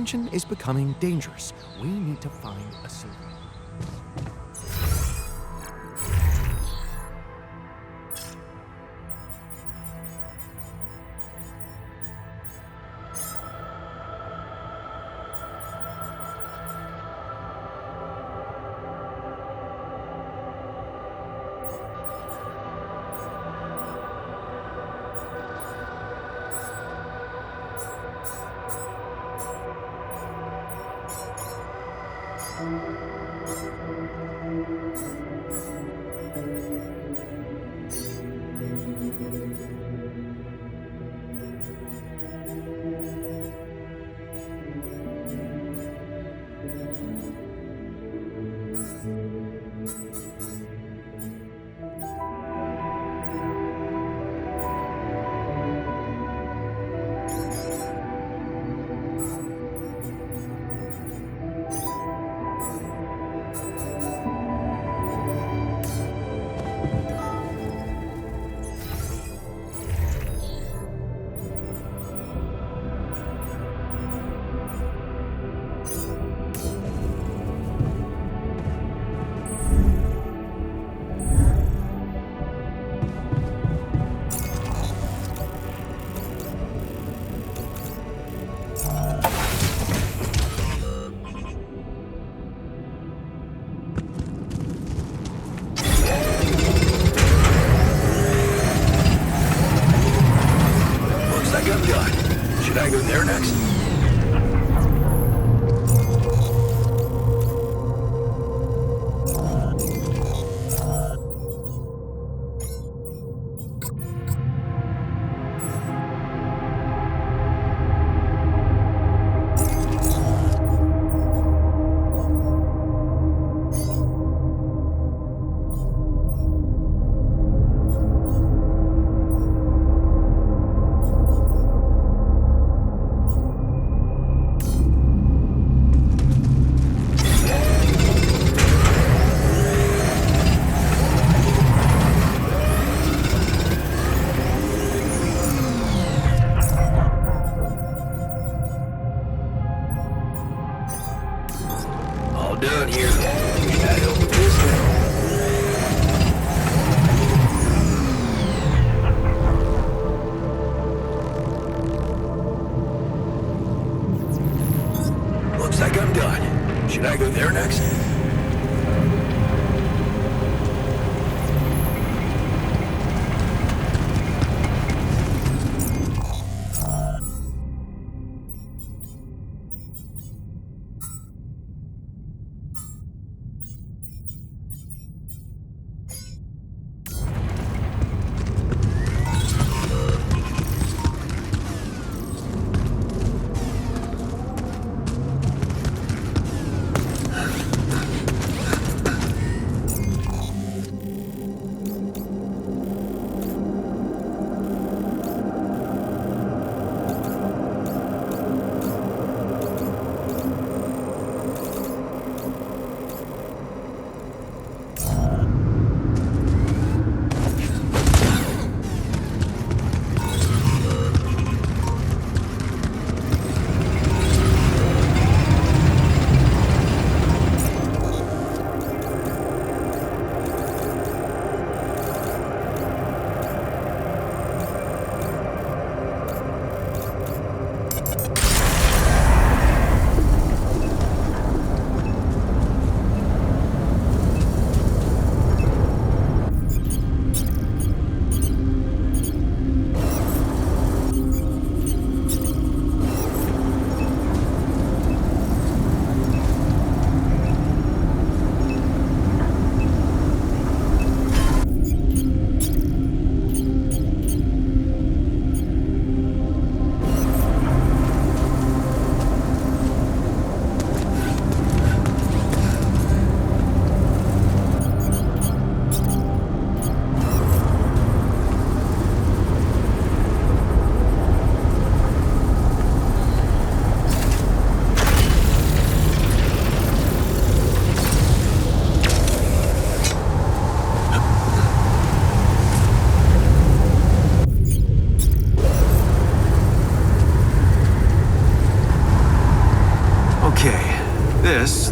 invention is becoming dangerous. We need to find a solution.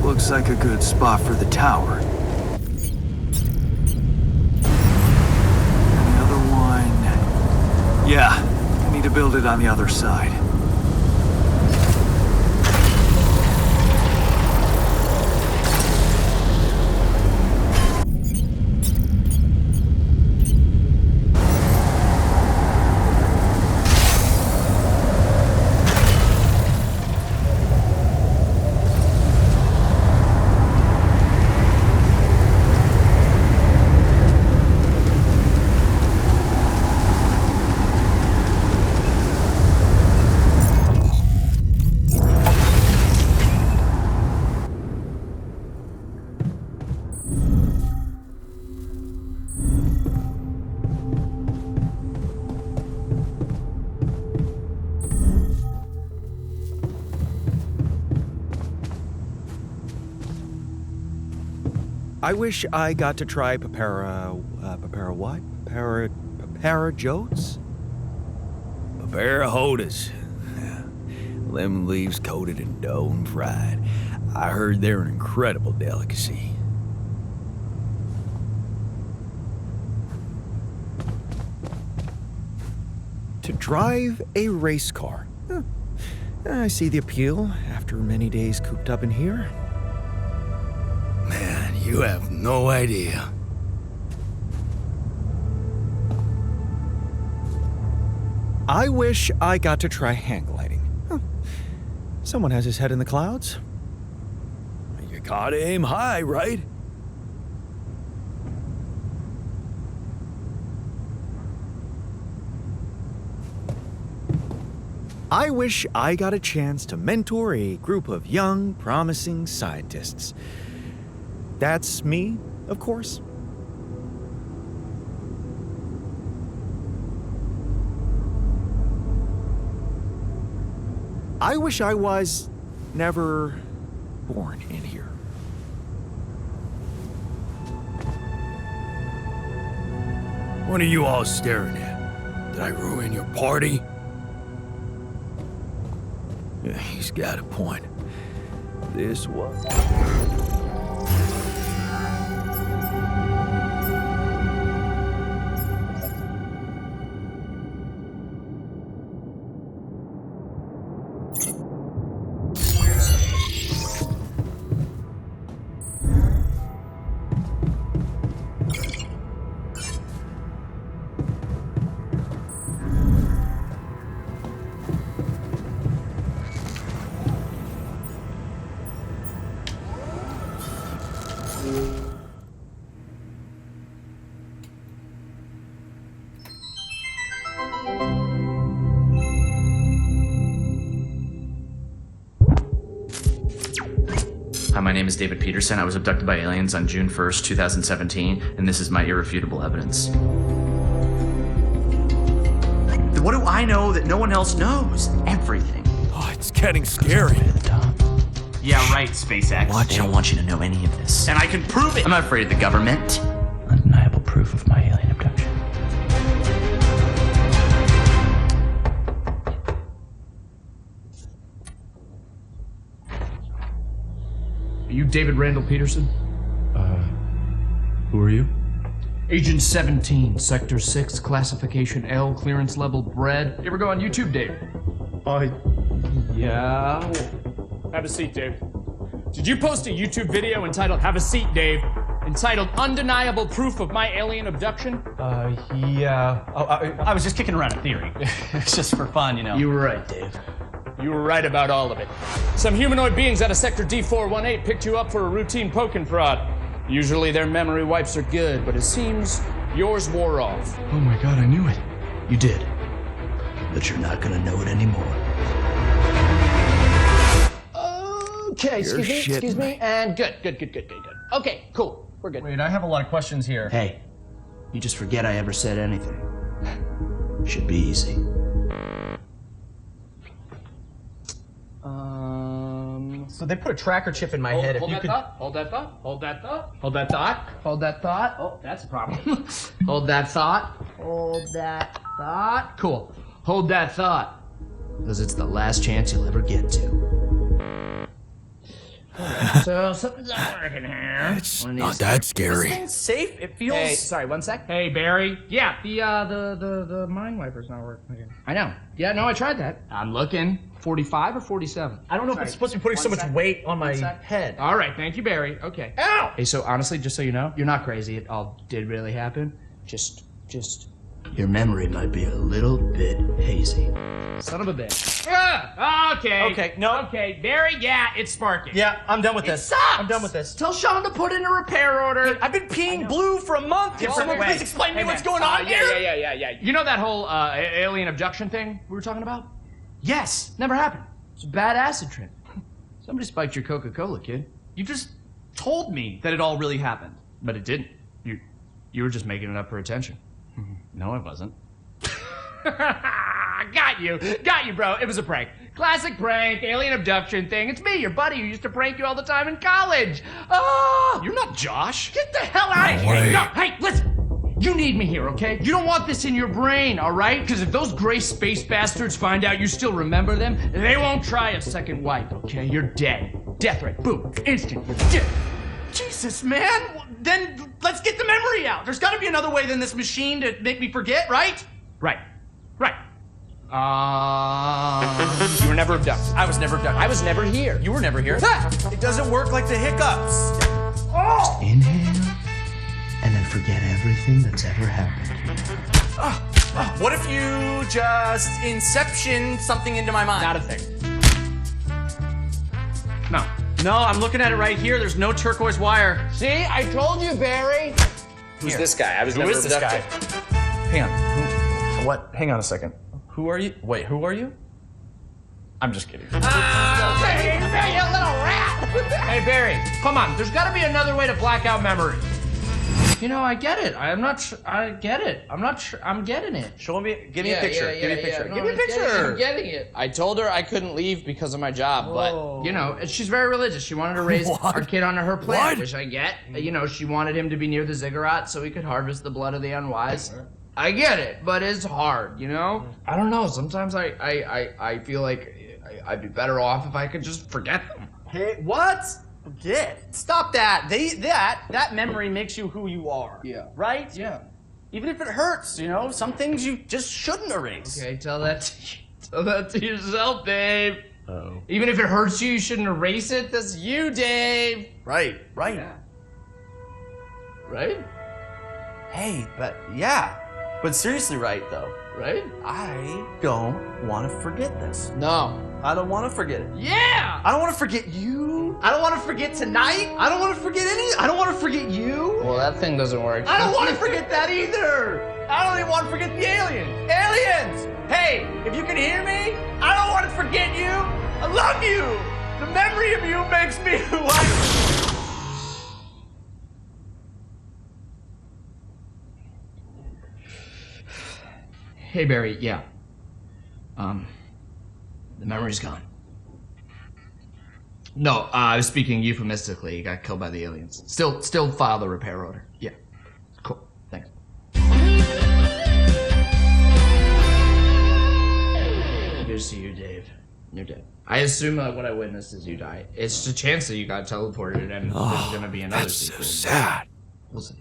Looks like a good spot for the tower. And the other one... Yeah, I need to build it on the other side. I wish I got to try Papara what? Papara Jotes? Papara Hodas. Lemon leaves coated in dough and fried. I heard they're an incredible delicacy. To drive a race car. Huh. I see the appeal after many days cooped up in here. Man, you have no idea. I wish I got to try hang gliding. Huh. Someone has his head in the clouds. You gotta aim high, right? I wish I got a chance to mentor a group of young, promising scientists. That's me, of course. I wish I was never born in here. What are you all staring at? Did I ruin your party? Yeah, he's got a point. This was... Hi, my name is David Peterson. I was abducted by aliens on June 1st, 2017, and this is my irrefutable evidence. What do I know that no one else knows? Everything. Oh, it's getting scary. To the top. Yeah, right, SpaceX. What? They don't want you to know any of this. And I can prove it! I'm not afraid of the government. Undeniable proof of my alien abduction. Are you David Randall Peterson? Who are you? Agent 17, Sector 6, Classification L, Clearance Level Bred. You ever go on YouTube, Dave? Yeah. Have a seat, Dave. Did you post a YouTube video entitled, Have a Seat, Dave, entitled Undeniable Proof of My Alien Abduction? Yeah. Oh, I was just kicking around a theory. It's just for fun, you know. You were right, Dave. You were right about all of it. Some humanoid beings out of Sector D418 picked you up for a routine poke and prod. Usually their memory wipes are good, but it seems yours wore off. Oh my god, I knew it. You did. But you're not gonna know it anymore. Okay, excuse me, and good. Okay, cool, we're good. Wait, I have a lot of questions here. Hey, you just forget I ever said anything. Should be easy. So they put a tracker chip in my head. Hold that thought. Oh, that's a problem. Hold that thought. Cool. Hold that thought. Because it's the last chance you'll ever get to. So something's not working here. It's not that scary. This thing's safe. It feels. Hey, sorry, 1 sec. Hey, Barry. Yeah, the mind wiper's not working again. I know. Yeah, no, I tried that. I'm looking. 45 or 47? I don't know if it's supposed to be putting so much weight on my head. All right, thank you, Barry. Okay. Ow! Hey, so honestly, just so you know, you're not crazy. It all did really happen. Just. Your memory might be a little bit hazy. Son of a bitch. Okay. Okay, no. Okay, Barry, yeah, it's sparking. Yeah, I'm done with It this. sucks! I'm done with this. Tell Sean to put in a repair order. I've been peeing blue for a month. Can someone please explain to me what's going on here? Yeah. You know that whole alien abduction thing we were talking about? Yes, never happened. It's a bad acid trip. Somebody spiked your Coca-Cola, kid. You just told me that it all really happened. But it didn't. You were just making it up for attention. No, I wasn't. Got you, bro. It was a prank. Classic prank, alien abduction thing. It's me, your buddy, who used to prank you all the time in college. Oh, You're not Josh. get the hell out of here. No, hey, listen. You need me here, okay? You don't want this in your brain, all right? Because if those gray space bastards find out you still remember them, they won't try a second wipe, okay? You're dead. Death threat. Boom. Instant. You're dead. Jesus, man. Then let's get the memory out. There's got to be another way than this machine to make me forget, right? Right. You were never abducted. I was never abducted. I was never here. You were never here. It doesn't work like the hiccups. Inhale, and then forget everything that's ever happened. What if you just inception something into my mind? Not a thing. No, I'm looking at it right here. There's no turquoise wire. See, I told you, Barry. Who's this guy? I was Who never is this guy? abducted. Hang on. What? Hang on a second. Who are you? Wait, who are you? I'm just kidding. Hey, you little rat! Hey, Barry, come on. There's got to be another way to black out memory. You know, I get it. I get it. I'm getting it. Show me. Give me a picture. Give me a picture. No, Give me a picture. I'm getting it. I told her I couldn't leave because of my job, but You know, she's very religious. She wanted to raise our kid on her plan, which I get. You know, she wanted him to be near the ziggurat so he could harvest the blood of the unwise. I get it, but it's hard, you know? I don't know. Sometimes I feel like I'd be better off if I could just forget them. Hey, what? Forget. Stop that. That memory makes you who you are. Yeah. Right? Yeah. Even if it hurts, you know, some things you just shouldn't erase. Okay, tell that to yourself, Dave. Oh. Even if it hurts you, you shouldn't erase it. That's you, Dave. Right. Yeah. Right? Hey, but seriously, right though. Right? I don't want to forget this. no. I don't want to forget it. Yeah! I don't want to forget you. I don't want to forget tonight. I don't want to forget I don't want to forget you. Well, that thing doesn't work. I don't want to forget that either. I don't even want to forget the aliens. Aliens! Hey, if you can hear me, I don't want to forget you. I love you. The memory of you makes me who I am. Hey, Barry, yeah. The memory's gone. No, I was speaking euphemistically. He got killed by the aliens. Still file the repair order. Yeah. Cool. Thanks. Good to see you, Dave. You're dead. I assume that what I witnessed is you die. It's a chance that you got teleported and there's gonna be another That's so sequel. sad. We'll see.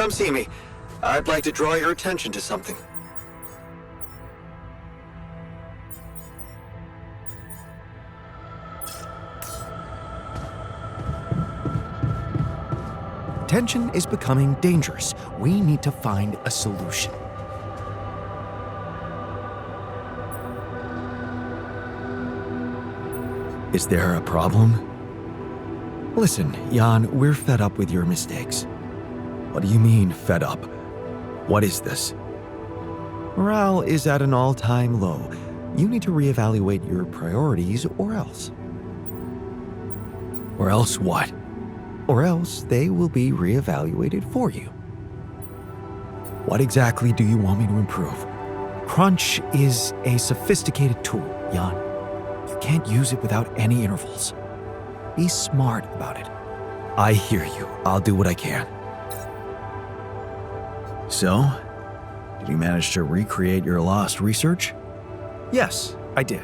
come see me. I'd like to draw your attention to something. Tension is becoming dangerous. We need to find a solution. Is there a problem? Listen, Jan, we're fed up with your mistakes. What do you mean, fed up? What is this? Morale is at an all-time low. You need to reevaluate your priorities, or else. Or else what? Or else they will be reevaluated for you. What exactly do you want me to improve? Crunch is a sophisticated tool, Jan. You can't use it without any intervals. Be smart about it. I hear you. I'll do what I can. So, did you manage to recreate your lost research? Yes, I did.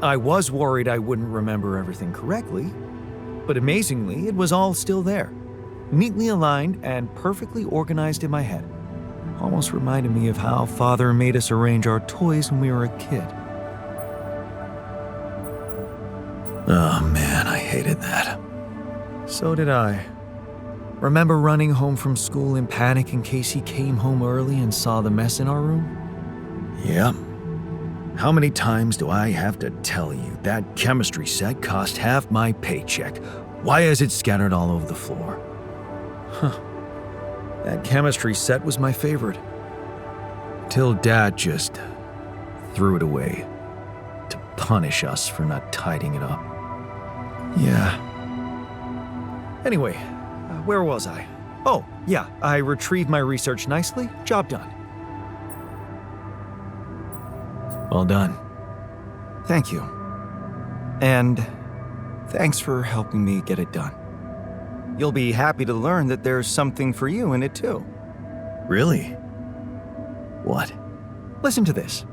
I was worried I wouldn't remember everything correctly, but amazingly, it was all still there, neatly aligned and perfectly organized in my head. Almost reminded me of how Father made us arrange our toys when we were a kid. Oh man, I hated that. So did I. Remember running home from school in panic in case he came home early and saw the mess in our room? Yep. How many times do I have to tell you that chemistry set cost half my paycheck? Why is it scattered all over the floor? Huh. That chemistry set was my favorite. Till Dad just threw it away to punish us for not tidying it up. Yeah. Anyway, where was I? Oh, yeah, I retrieved my research nicely. Job done. Well done. Thank you. And thanks for helping me get it done. You'll be happy to learn that there's something for you in it too. Really? What? Listen to this.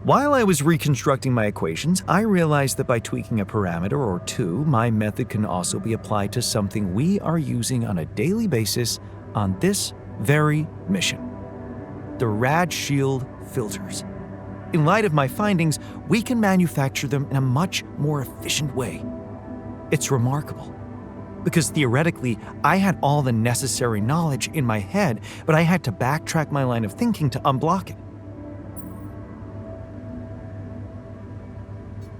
While I was reconstructing my equations, I realized that by tweaking a parameter or two, my method can also be applied to something we are using on a daily basis on this very mission. The Rad Shield filters. In light of my findings, we can manufacture them in a much more efficient way. It's remarkable, because theoretically, I had all the necessary knowledge in my head, but I had to backtrack my line of thinking to unblock it.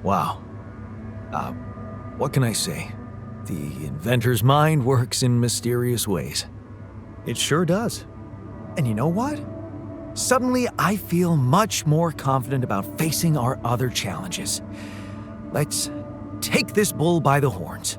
Wow. What can I say? The inventor's mind works in mysterious ways. It sure does. And you know what? Suddenly, I feel much more confident about facing our other challenges. Let's take this bull by the horns.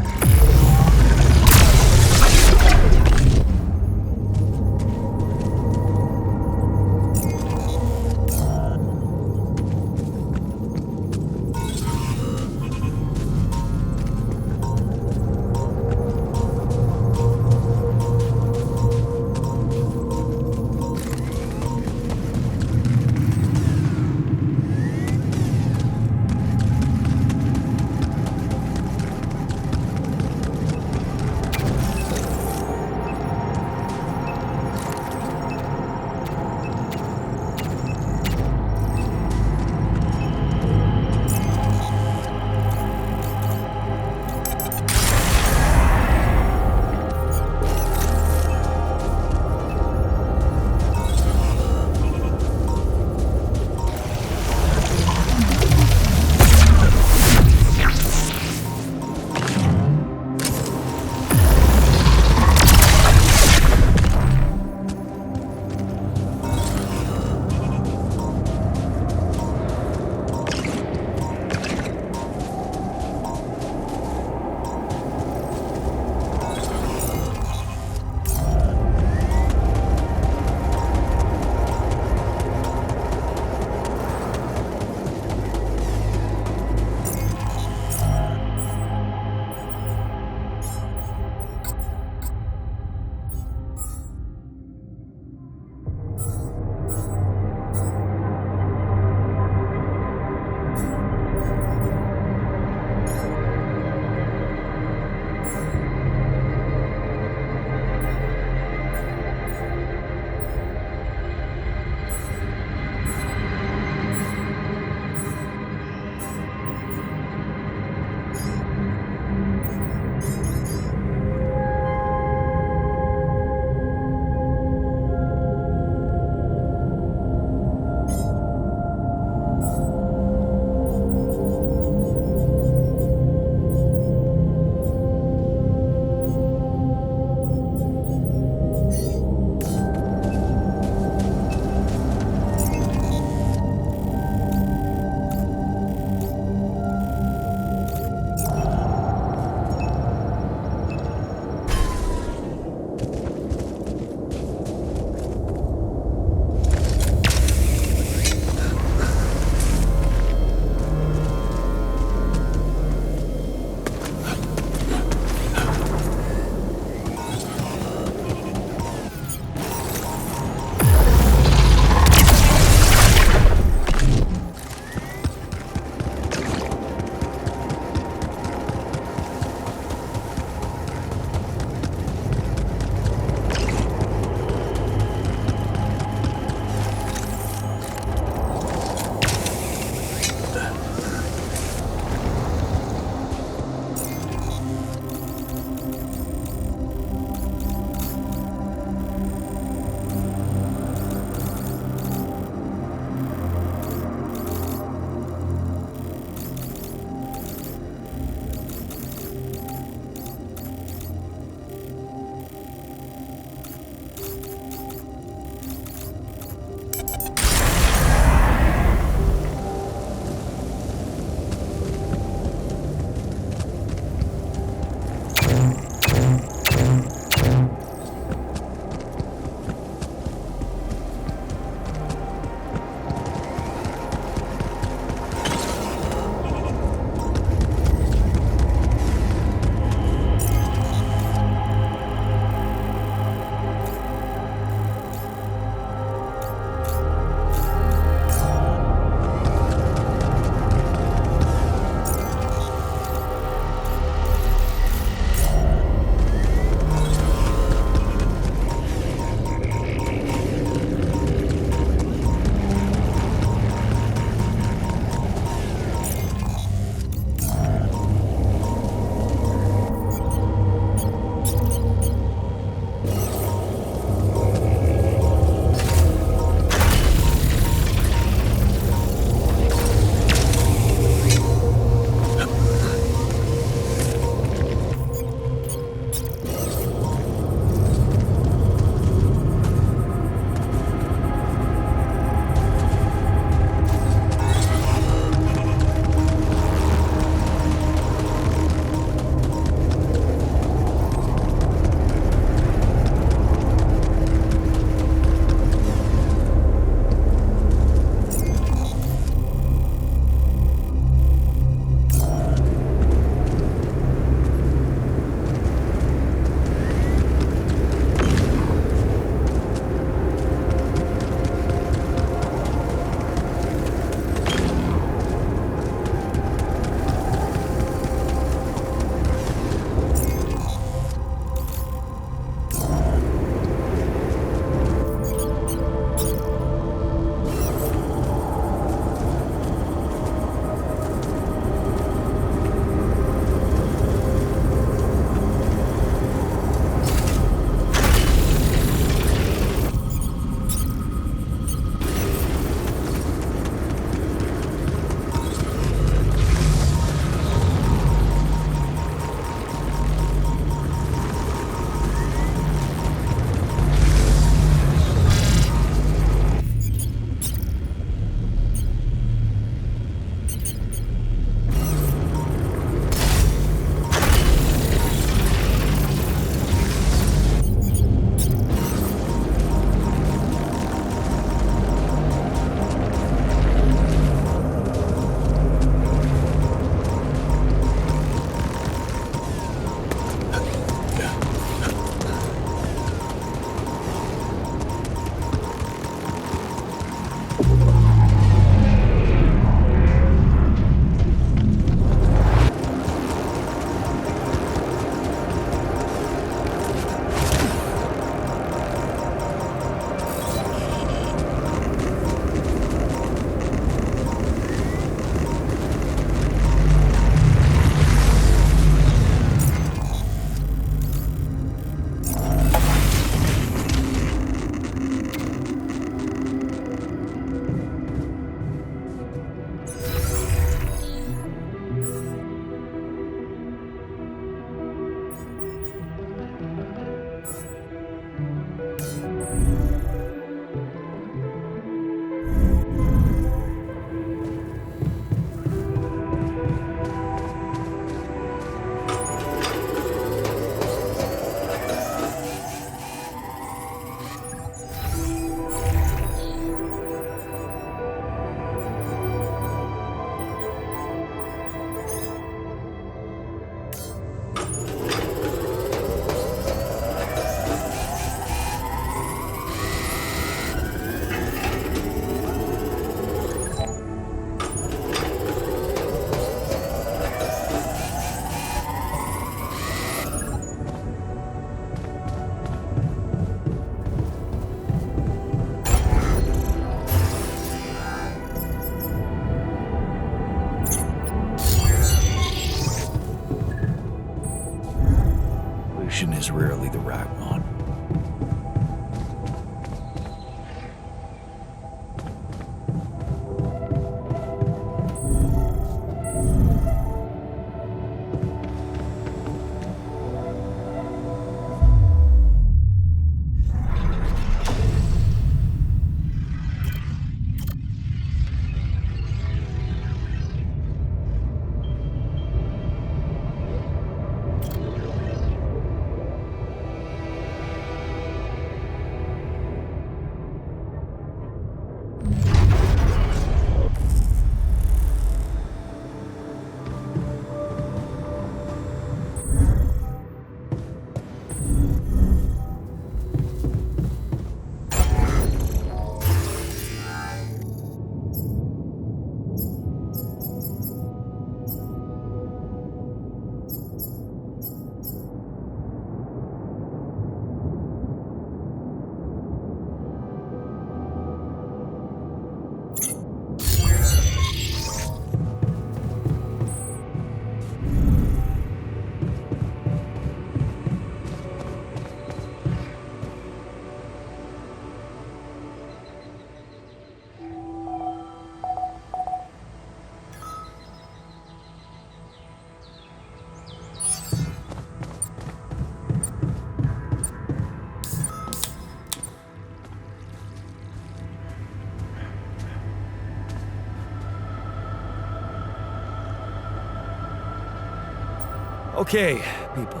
Okay, people.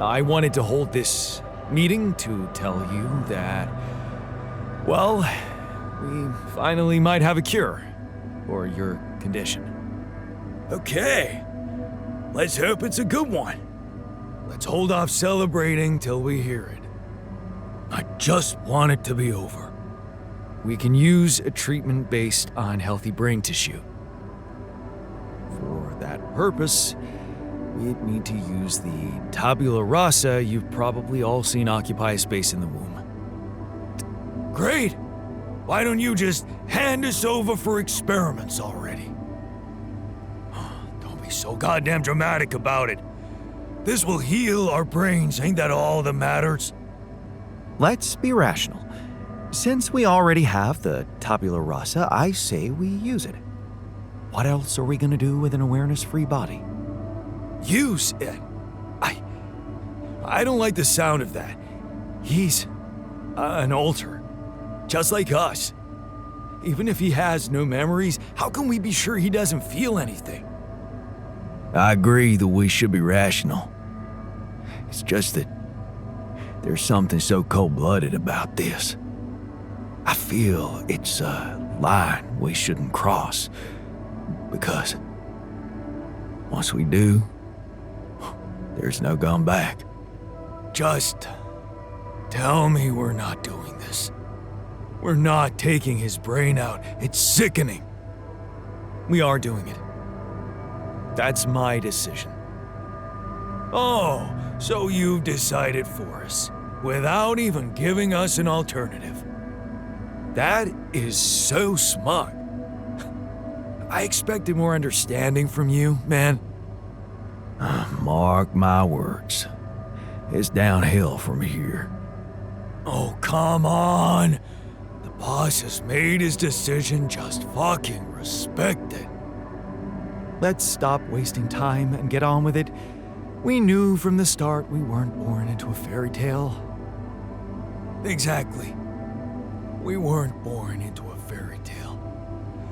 I wanted to hold this meeting to tell you that, well, we finally might have a cure for your condition. Okay. Let's hope it's a good one. Let's hold off celebrating till we hear it. I just want it to be over. We can use a treatment based on healthy brain tissue. For that purpose, we'd need to use the tabula rasa you've probably all seen occupy a space in the womb. Great! Why don't you just hand us over for experiments already? Don't be so goddamn dramatic about it. This will heal our brains, ain't that all that matters? Let's be rational. Since we already have the tabula rasa, I say we use it. What else are we gonna do with an awareness-free body? Use it? I don't like the sound of that. He's an alter, just like us. Even if he has no memories, how can we be sure he doesn't feel anything? I agree that we should be rational. It's just that there's something so cold-blooded about this. I feel it's a line we shouldn't cross, because once we do, there's no going back. Just tell me we're not doing this. We're not taking his brain out. It's sickening. We are doing it. That's my decision. Oh, so you've decided for us, without even giving us an alternative. That is so smart. I expected more understanding from you, man. Mark my words. It's downhill from here. Oh, come on. The boss has made his decision. Just fucking respect it. Let's stop wasting time and get on with it. We knew from the start we weren't born into a fairy tale. Exactly. We weren't born into a fairy tale.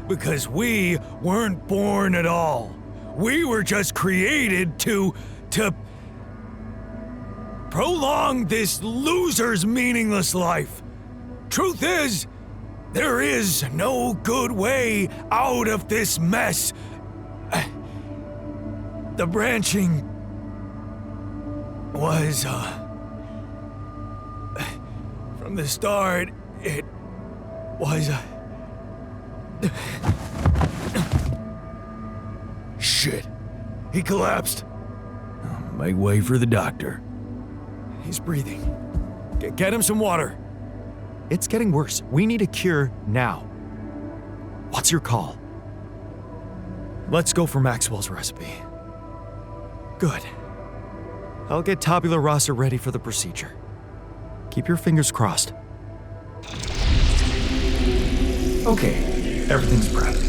Because we weren't born at all. We were just created to prolong this loser's meaningless life. Truth is, there is no good way out of this mess. The branching was, from the start, it was, Shit. He collapsed. Make way for the doctor. He's breathing. Get him some water. It's getting worse. We need a cure now. What's your call? Let's go for Maxwell's recipe. Good. I'll get tabula rasa ready for the procedure. Keep your fingers crossed. Okay, everything's prepped.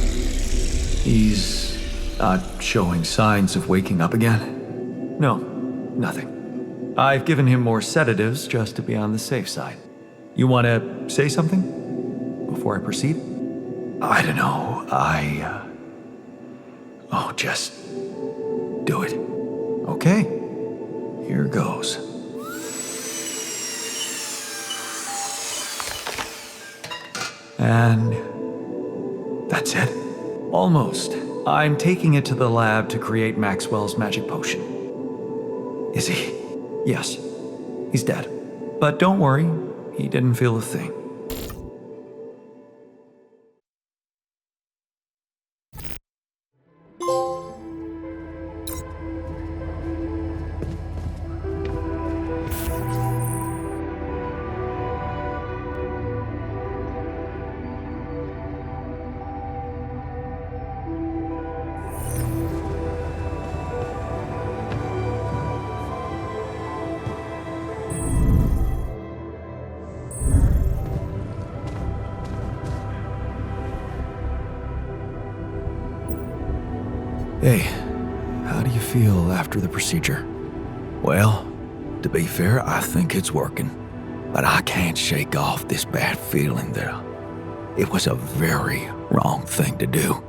He's not showing signs of waking up again? No, nothing. I've given him more sedatives just to be on the safe side. You want to say something before I proceed? I don't know. Just do it. Okay, here goes. And that's it. Almost. I'm taking it to the lab to create Maxwell's magic potion. Is he? Yes. He's dead. But don't worry, he didn't feel a thing. Hey, how do you feel after the procedure? Well, to be fair, I think it's working. But I can't shake off this bad feeling that it was a very wrong thing to do.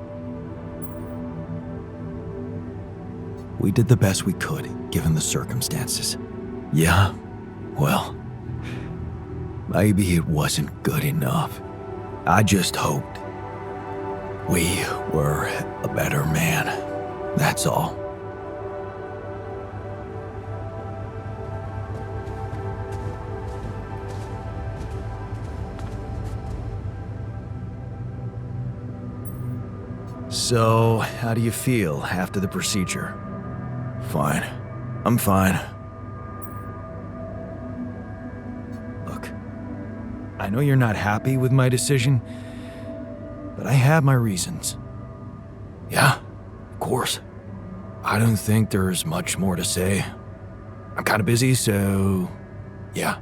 We did the best we could, given the circumstances. Yeah, well, maybe it wasn't good enough. I just hoped we were a better man. That's all. So, how do you feel after the procedure? Fine. I'm fine. Look, I know you're not happy with my decision, but I have my reasons. Yeah, of course. I don't think there's much more to say. I'm kind of busy, so yeah.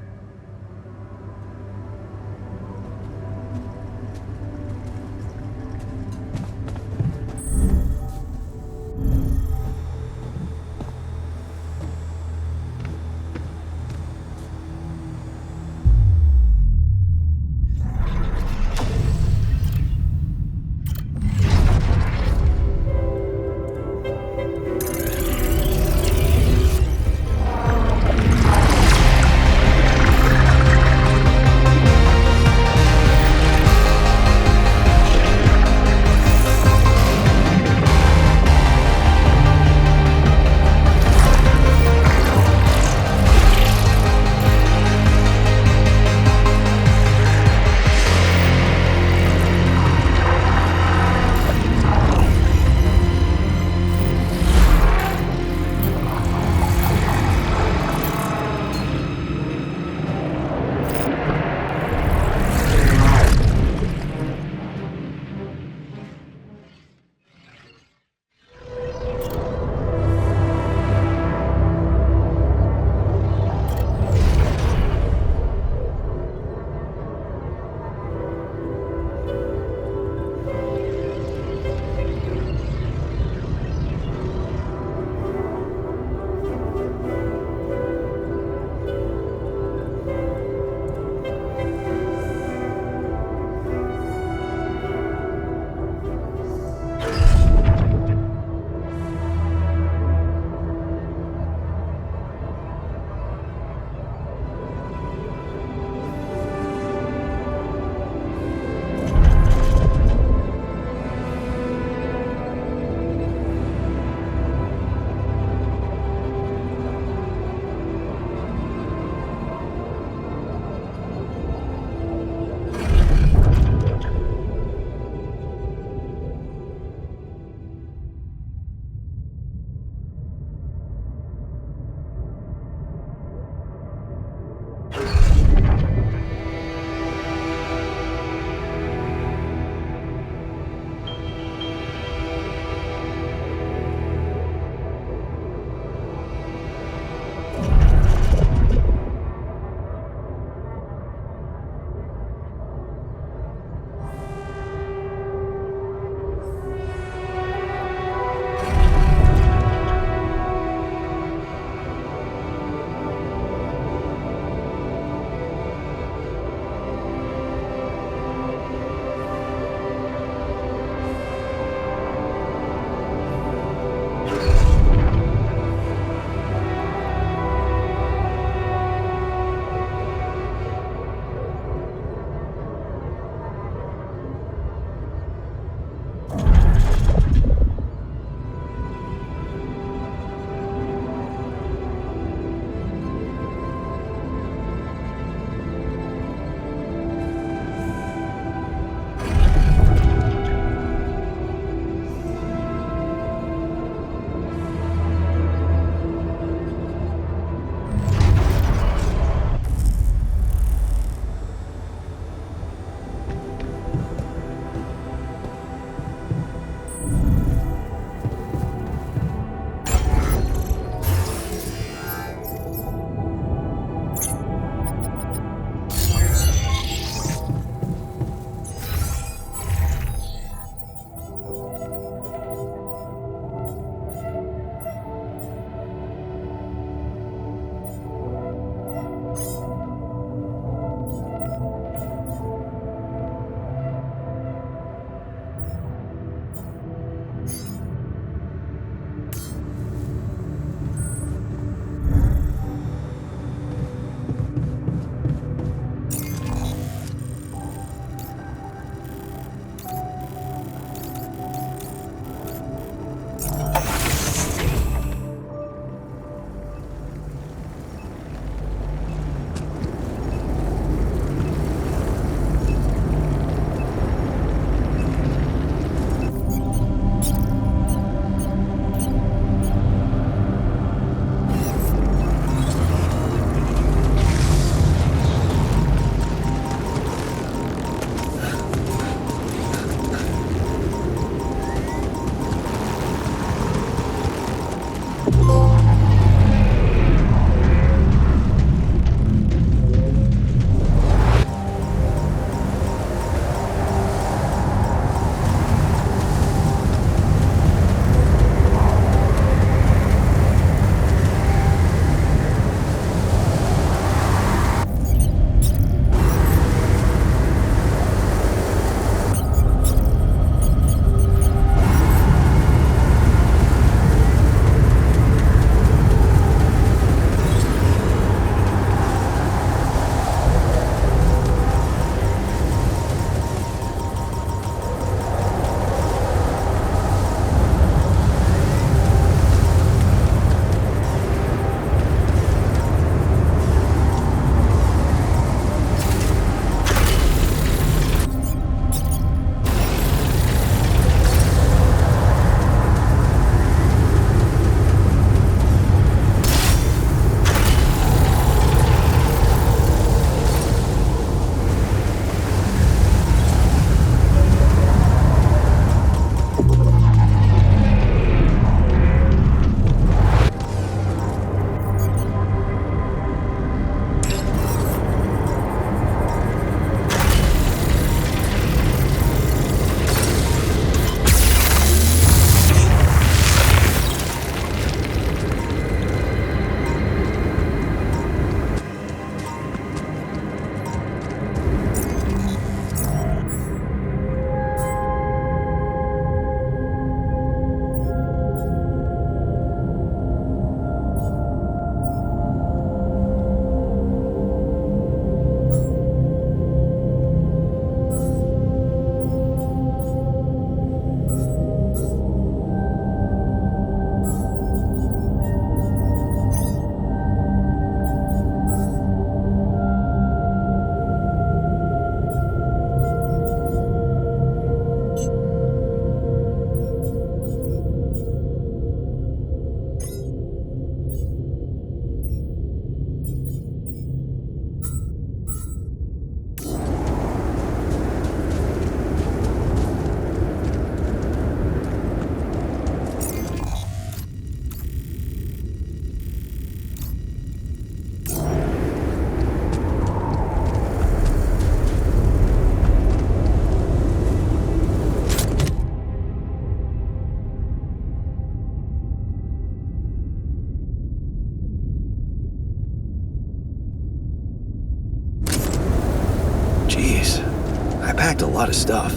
I packed a lot of stuff.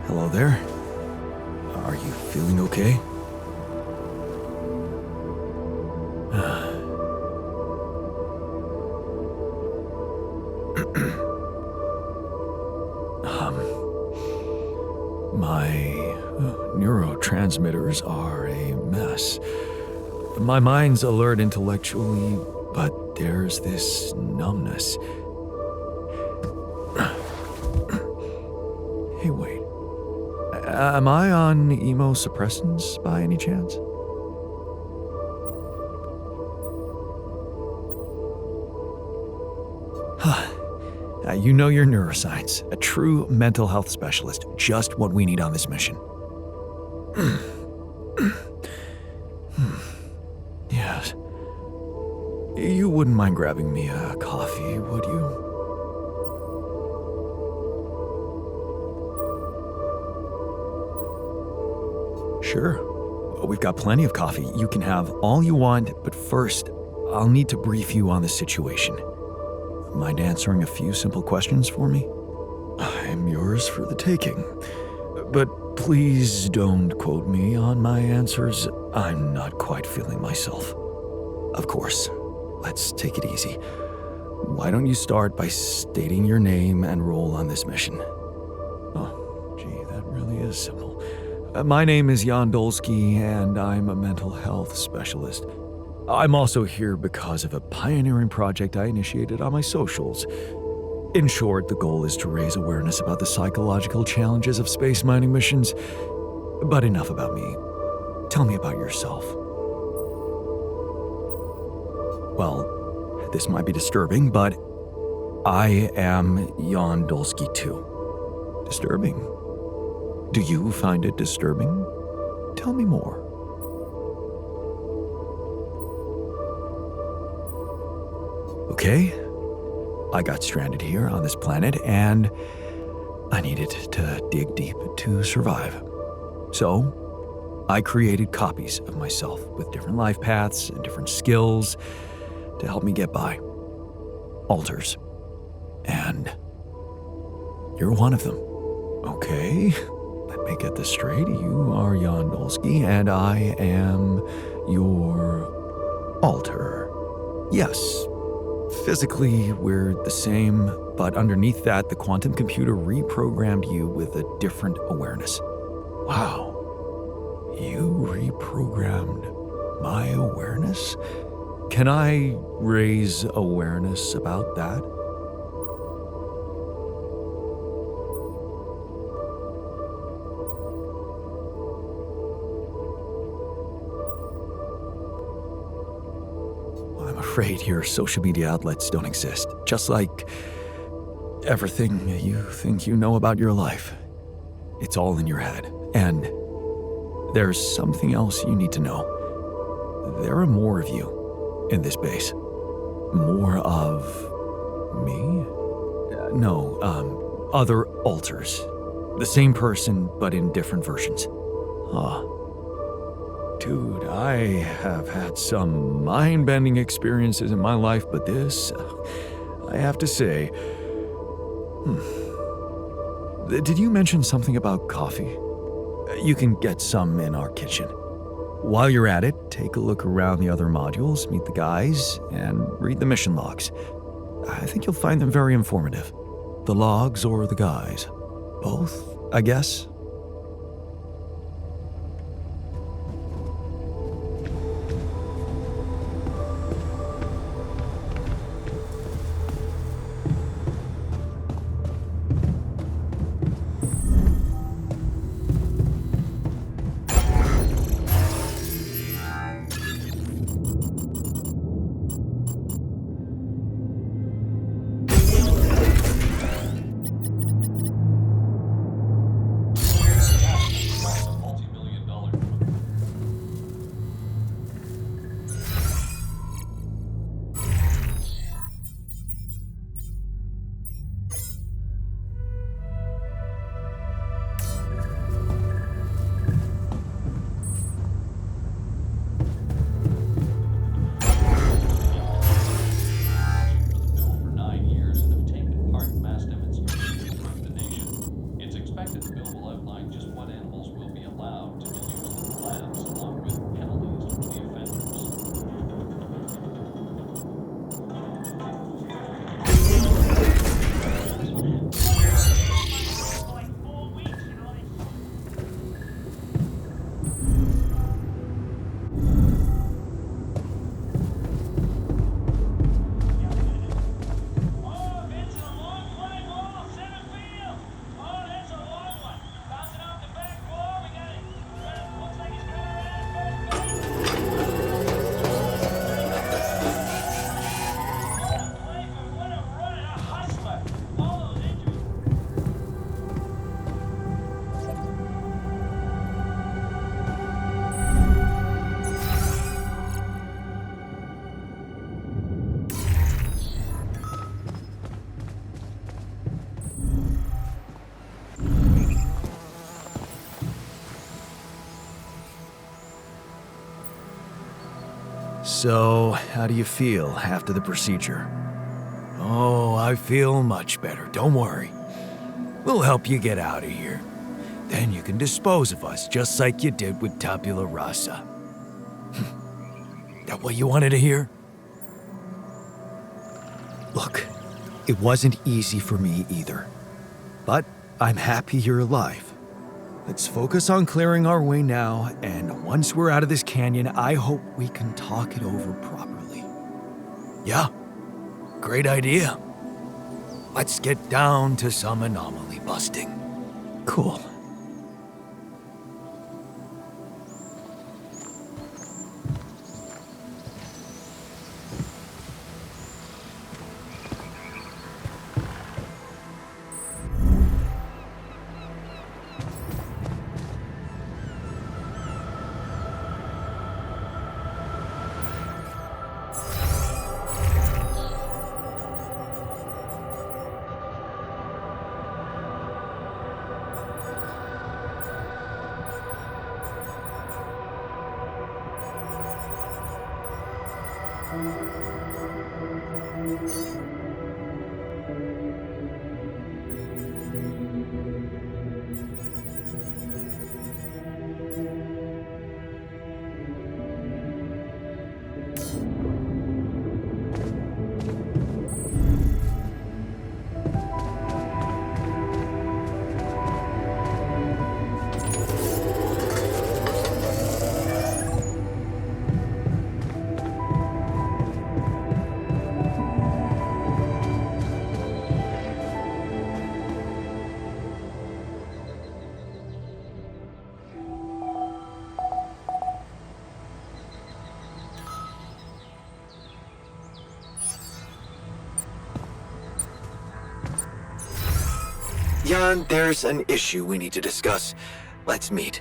Hello there. Are you feeling okay? My neurotransmitters are a mess. My mind's alert intellectually, but there's this numbness. Hey, wait. Am I on immunosuppressants by any chance? You know your neuroscience. A true mental health specialist. Just what we need on this mission. Yes. You wouldn't mind grabbing me a coffee, would you? Sure. We've got plenty of coffee. You can have all you want, but first, I'll need to brief you on the situation. Mind answering a few simple questions for me? I'm yours for the taking. But please don't quote me on my answers. I'm not quite feeling myself. Of course. Let's take it easy. Why don't you start by stating your name and role on this mission? Oh, gee, that really is simple. My name is Jan Dolski, and I'm a mental health specialist. I'm also here because of a pioneering project I initiated on my socials. In short, the goal is to raise awareness about the psychological challenges of space mining missions. But enough about me. Tell me about yourself. Well, this might be disturbing, but I am Jan Dolski too. Disturbing? Do you find it disturbing? Tell me more. Okay, I got stranded here on this planet, and I needed to dig deep to survive. So, I created copies of myself with different life paths and different skills to help me get by. ALTERS. And you're one of them. Okay, let me get this straight. You are Jan Dolski, and I am your alter. Yes. Physically, we're the same, but underneath that, the quantum computer reprogrammed you with a different awareness. Wow. You reprogrammed my awareness? Can I raise awareness about that? I'm afraid your social media outlets don't exist. Just like Everything you think you know about your life, it's all in your head. And there's something else you need to know. There are more of you in this base. More of me? No, other alters. The same person, but in different versions. Dude, I have had some mind-bending experiences in my life, but this, I have to say... Did you mention something about coffee? You can get some in our kitchen. While you're at it, take a look around the other modules, meet the guys, and read the mission logs. I think you'll find them very informative. The logs or the guys? Both, I guess? So, how do you feel after the procedure? Oh, I feel much better, don't worry. We'll help you get out of here. Then you can dispose of us just like you did with Tabula Rasa. That what you wanted to hear? Look, it wasn't easy for me either. But I'm happy you're alive. Let's focus on clearing our way now, and once we're out of this canyon, I hope we can talk it over properly. Yeah, great idea. Let's get down to some anomaly busting. Cool. Jan, there's an issue we need to discuss. Let's meet.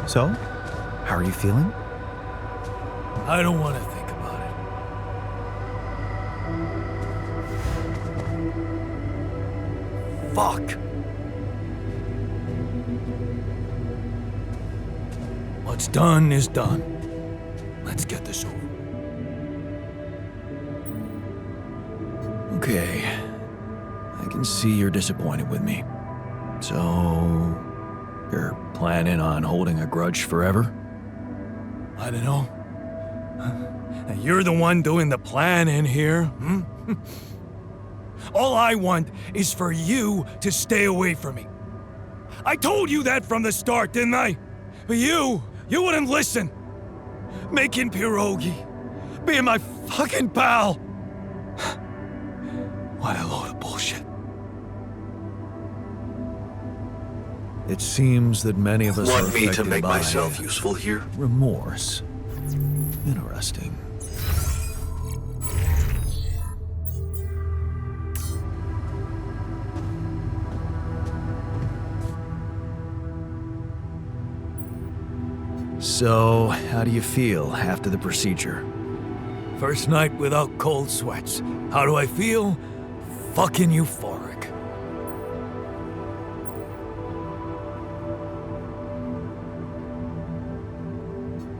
So, how are you feeling? I don't want to think about it. Fuck. What's done is done. Let's get this over. Okay. I can see you're disappointed with me. So, you're planning on holding a grudge forever? I don't know. You're the one doing the planning here, hmm? All I want is for you to stay away from me. I told you that from the start, didn't I? But you wouldn't listen. Making pierogi, being my fucking pal. What a load of bullshit. It seems that many of us Want are me to affected make by myself useful here? remorse. Interesting. So, how do you feel after the procedure? First night without cold sweats. How do I feel? Fucking euphoric.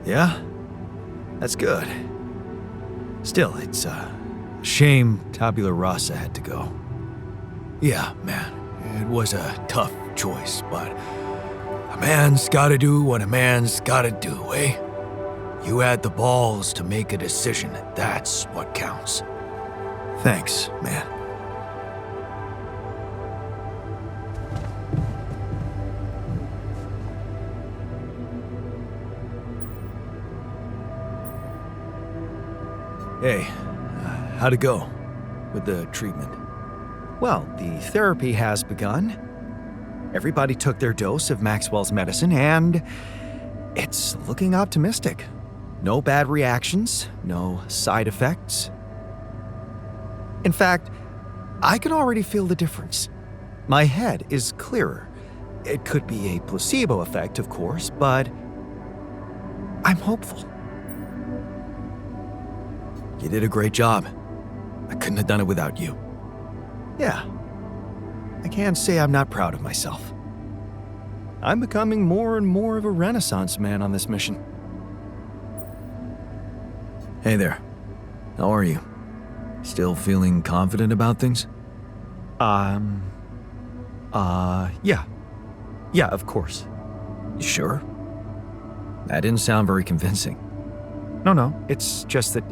Yeah? That's good. Still, it's a shame Tabula Rasa had to go. Yeah, man, it was a tough choice, but a man's gotta do what a man's gotta do, eh? You had the balls to make a decision, and that's what counts. Thanks, man. Hey, how'd it go with the treatment? Well, the therapy has begun. Everybody took their dose of Maxwell's medicine, and it's looking optimistic. No bad reactions, no side effects. In fact, I can already feel the difference. My head is clearer. It could be a placebo effect, of course, but I'm hopeful. You did a great job. I couldn't have done it without you. Yeah, I can't say I'm not proud of myself. I'm becoming more and more of a Renaissance man on this mission. Hey there. How are you? Still feeling confident about things? Yeah. Yeah, of course. You sure? That didn't sound very convincing. No, it's just that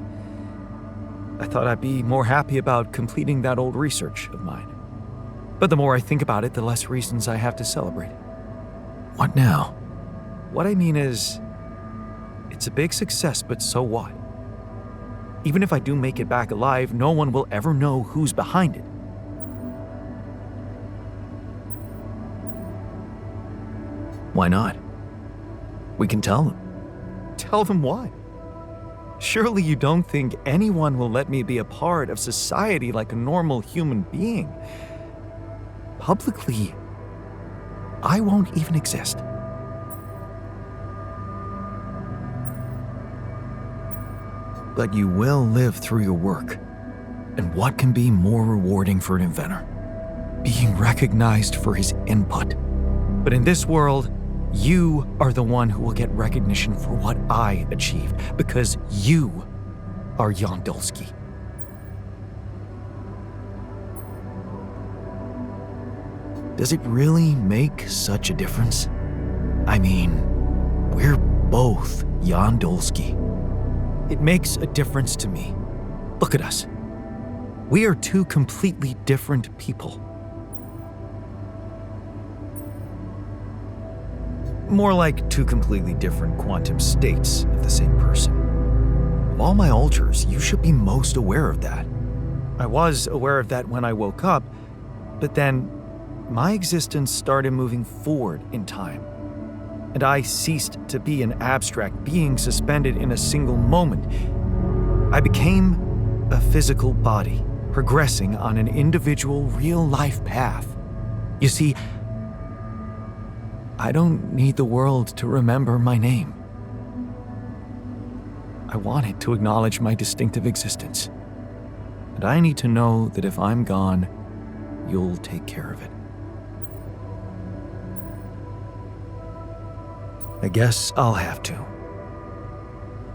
I thought I'd be more happy about completing that old research of mine. But the more I think about it, the less reasons I have to celebrate. What now? What I mean is, it's a big success, but so what? Even if I do make it back alive, no one will ever know who's behind it. Why not? We can tell them. Tell them what? Surely you don't think anyone will let me be a part of society like a normal human being? Publicly, I won't even exist. But you will live through your work. And what can be more rewarding for an inventor? Being recognized for his input. But in this world, you are the one who will get recognition for what I achieved, because you are Jan Dolski. Does it really make such a difference? I mean, we're both Jan Dolski. It makes a difference to me. Look at us. We are two completely different people. More like two completely different quantum states of the same person. Of all my alters, you should be most aware of that. I was aware of that when I woke up, but then my existence started moving forward in time, and I ceased to be an abstract being suspended in a single moment. I became a physical body, progressing on an individual, real-life path. You see, I don't need the world to remember my name. I want it to acknowledge my distinctive existence. And I need to know that if I'm gone, you'll take care of it. I guess I'll have to.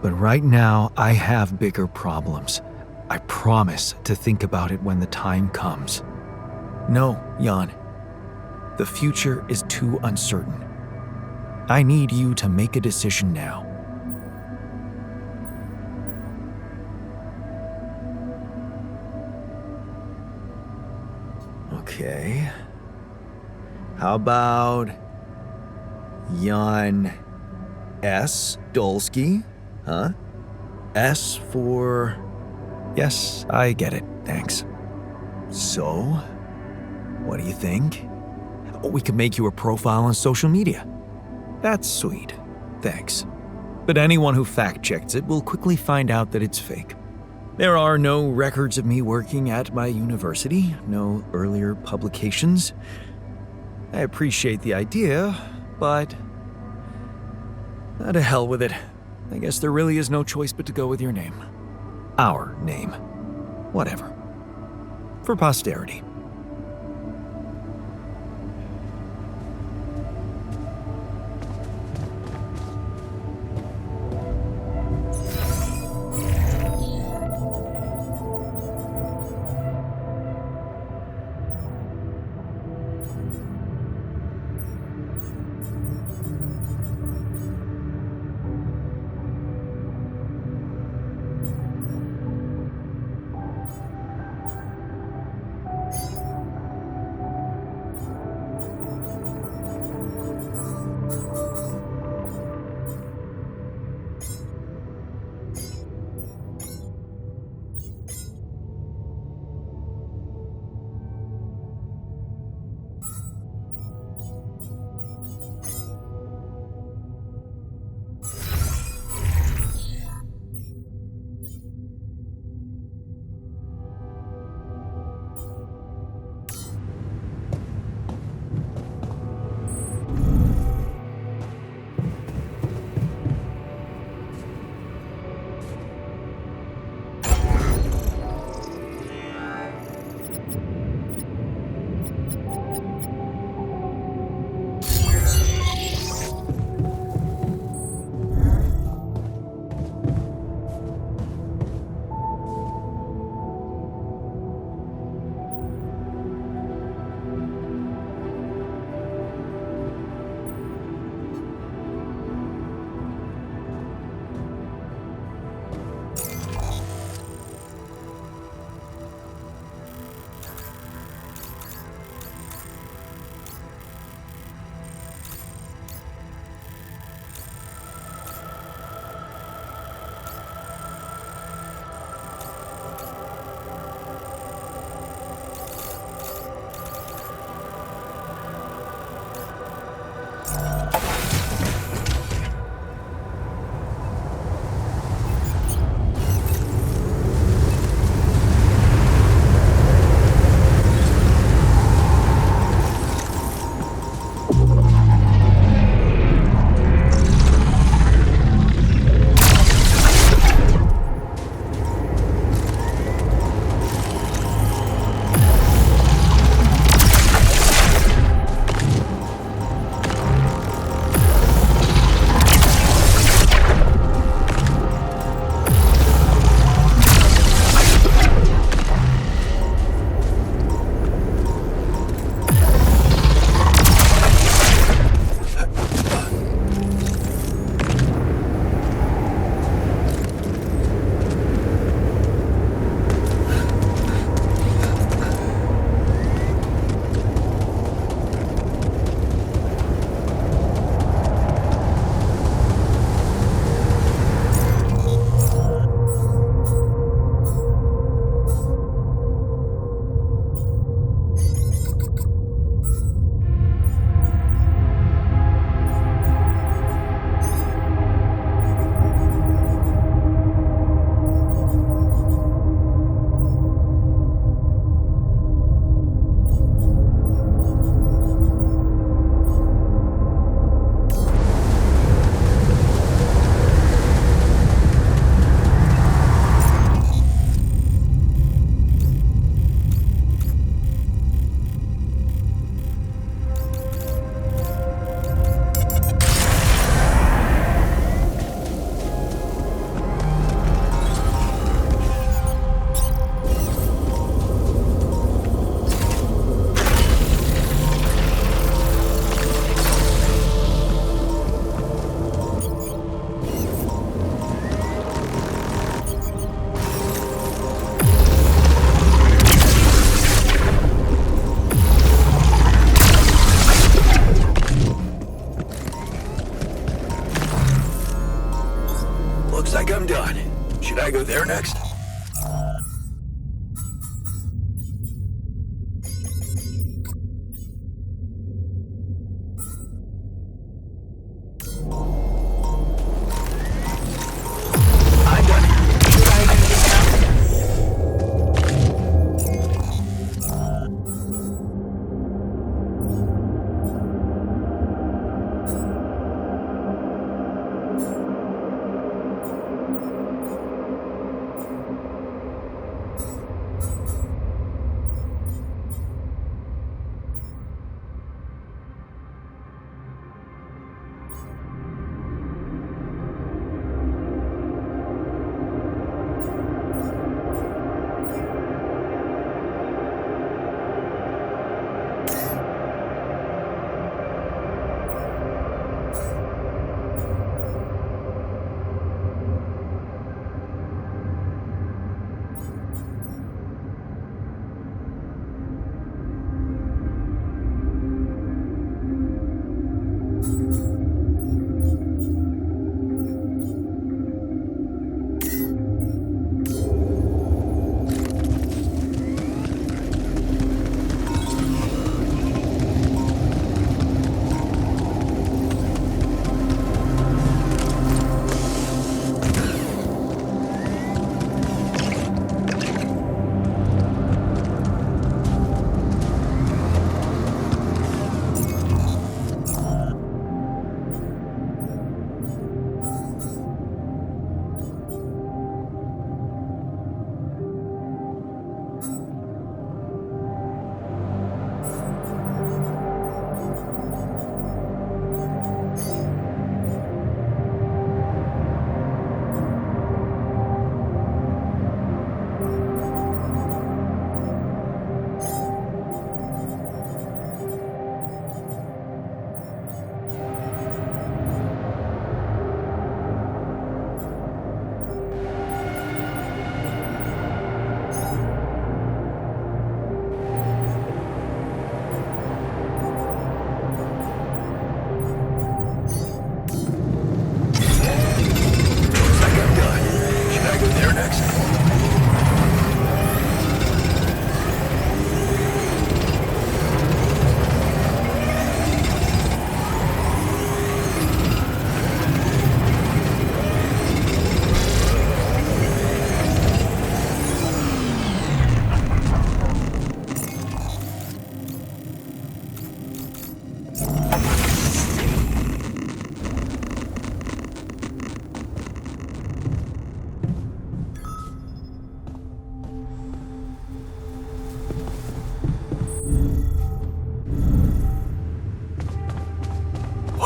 But right now, I have bigger problems. I promise to think about it when the time comes. No, Jan. The future is too uncertain. I need you to make a decision now. Okay. How about Jan S. Dolski? Huh? S for... Yes, I get it. Thanks. So, what do you think? We could make you a profile on social media. That's sweet. Thanks. But anyone who fact-checks it will quickly find out that it's fake. There are no records of me working at my university, no earlier publications. I appreciate the idea, but... to hell with it. I guess there really is no choice but to go with your name. Our name. Whatever. For posterity.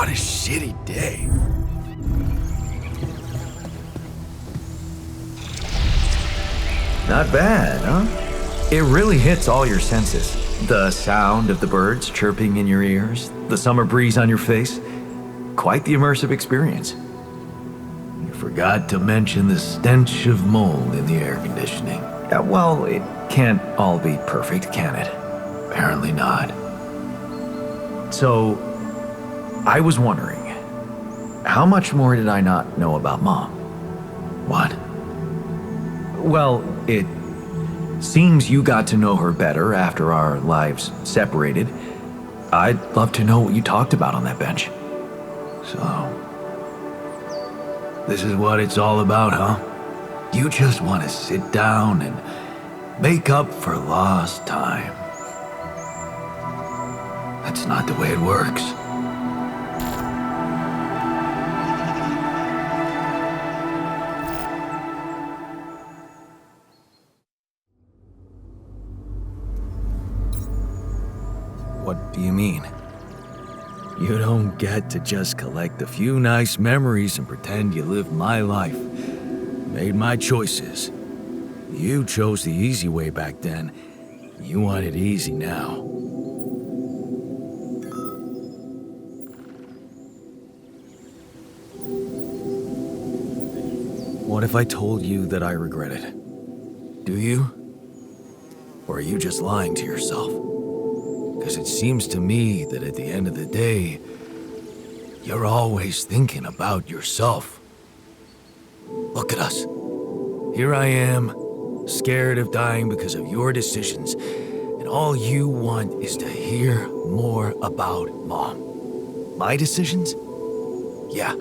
What a shitty day. Not bad, huh? It really hits all your senses. The sound of the birds chirping in your ears, the summer breeze on your face. Quite the immersive experience. You forgot to mention the stench of mold in the air conditioning. Yeah, well, it can't all be perfect, can it? Apparently not. So, I was wondering, how much more did I not know about Mom? What? Well, it seems you got to know her better after our lives separated. I'd love to know what you talked about on that bench. So, this is what it's all about, huh? You just want to sit down and make up for lost time. That's not the way it works. What do you mean? You don't get to just collect a few nice memories and pretend you lived my life. Made my choices. You chose the easy way back then. You want it easy now. What if I told you that I regret it? Do you? Or are you just lying to yourself? Because it seems to me that at the end of the day, you're always thinking about yourself. Look at us. Here I am, scared of dying because of your decisions, and all you want is to hear more about Mom. My decisions? Yeah.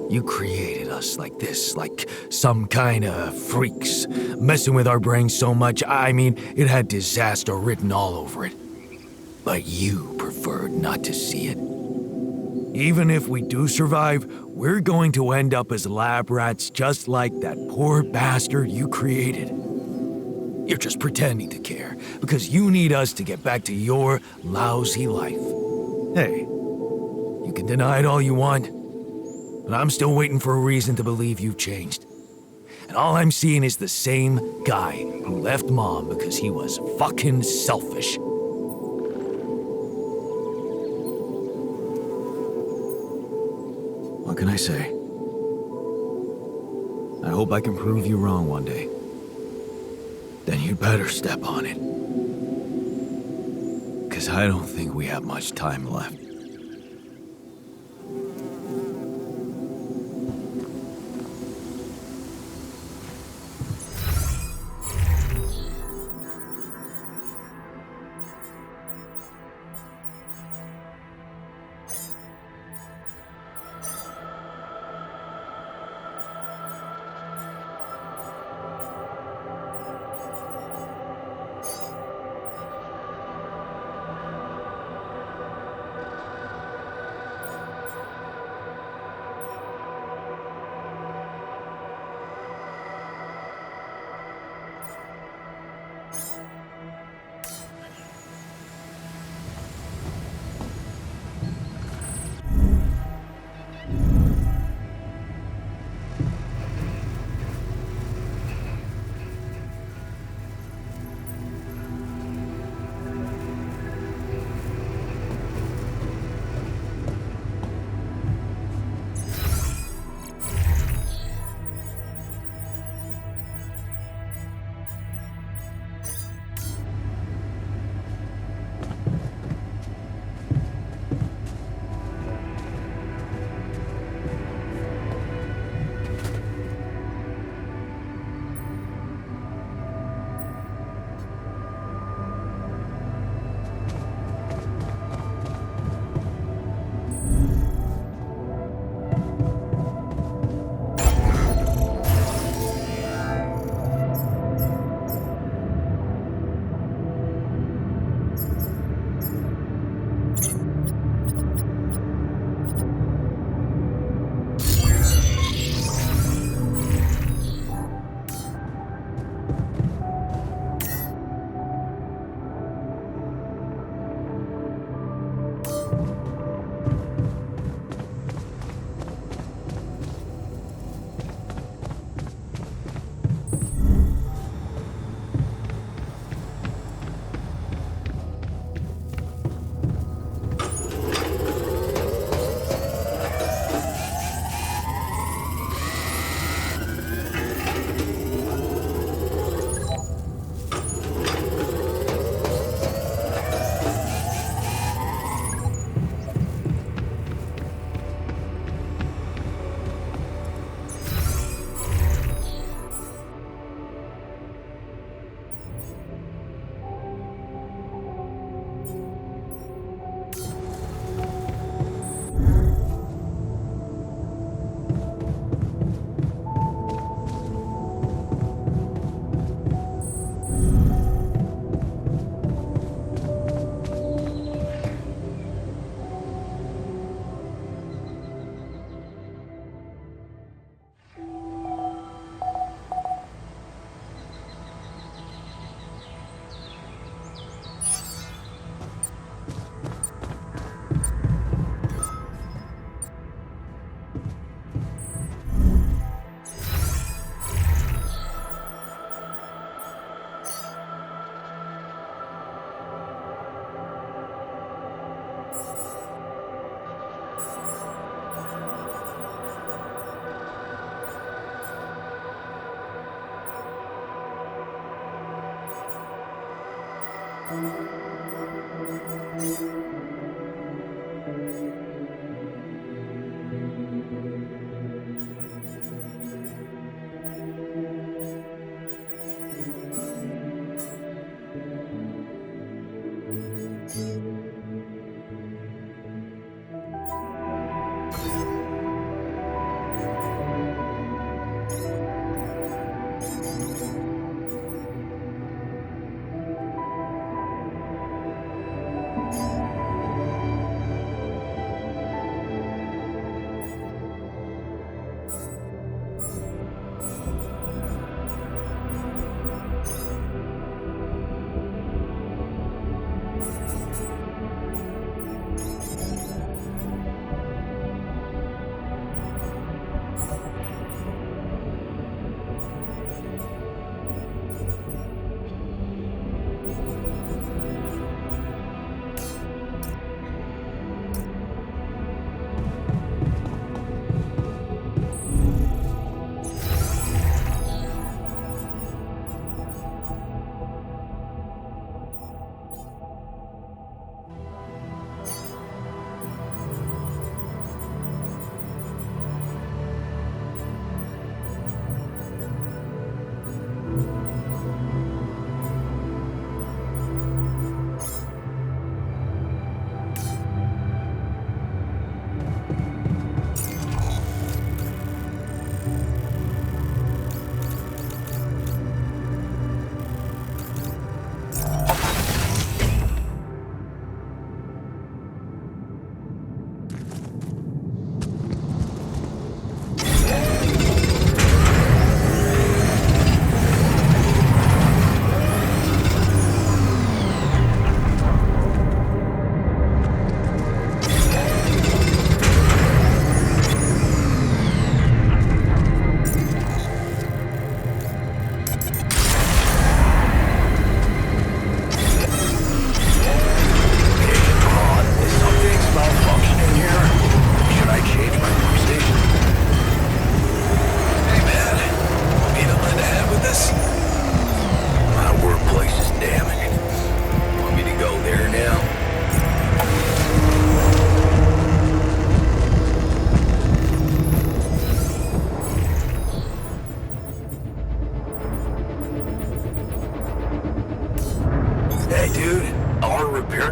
You created us like this, like some kind of freaks, messing with our brains so much, I mean, it had disaster written all over it. But you preferred not to see it. Even if we do survive, we're going to end up as lab rats just like that poor bastard you created. You're just pretending to care because you need us to get back to your lousy life. Hey, you can deny it all you want, but I'm still waiting for a reason to believe you've changed. And all I'm seeing is the same guy who left Mom because he was fucking selfish. What can I say? I hope I can prove you wrong one day. Then you'd better step on it. 'Cause I don't think we have much time left.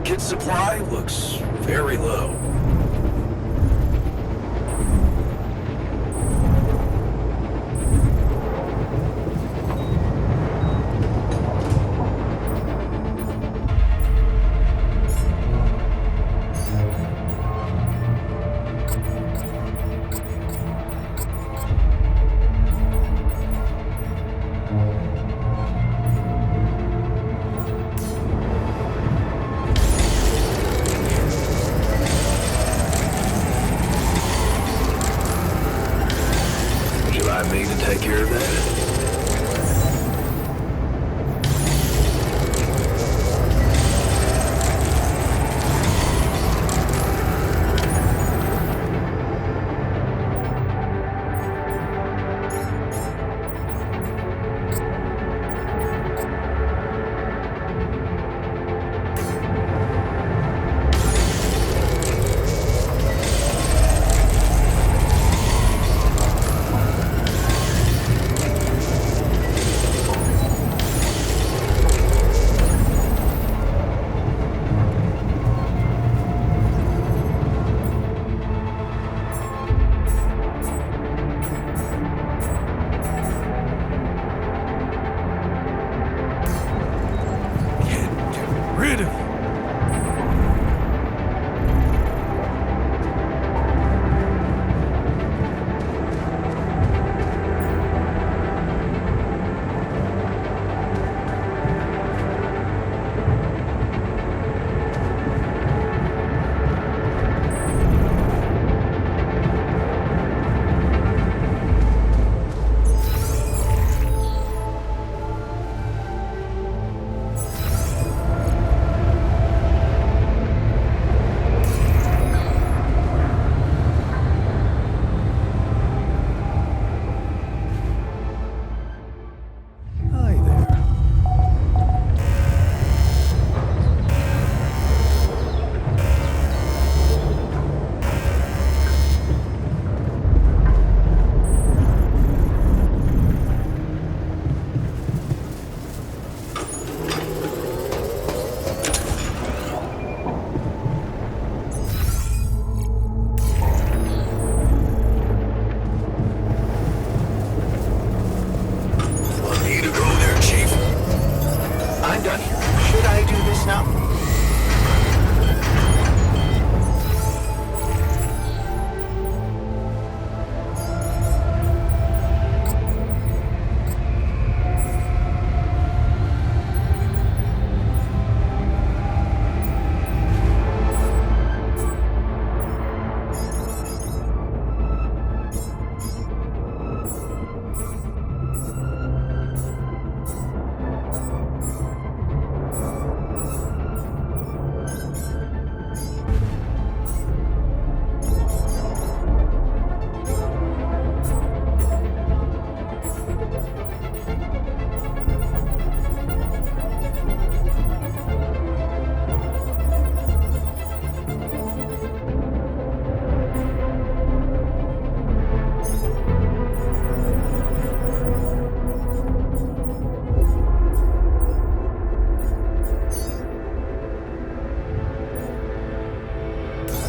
kit supply looks very low. Me to take care of that.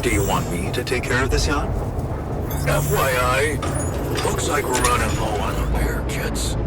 Do you want me to take care of this yacht? FYI, looks like we're running low on repair kits.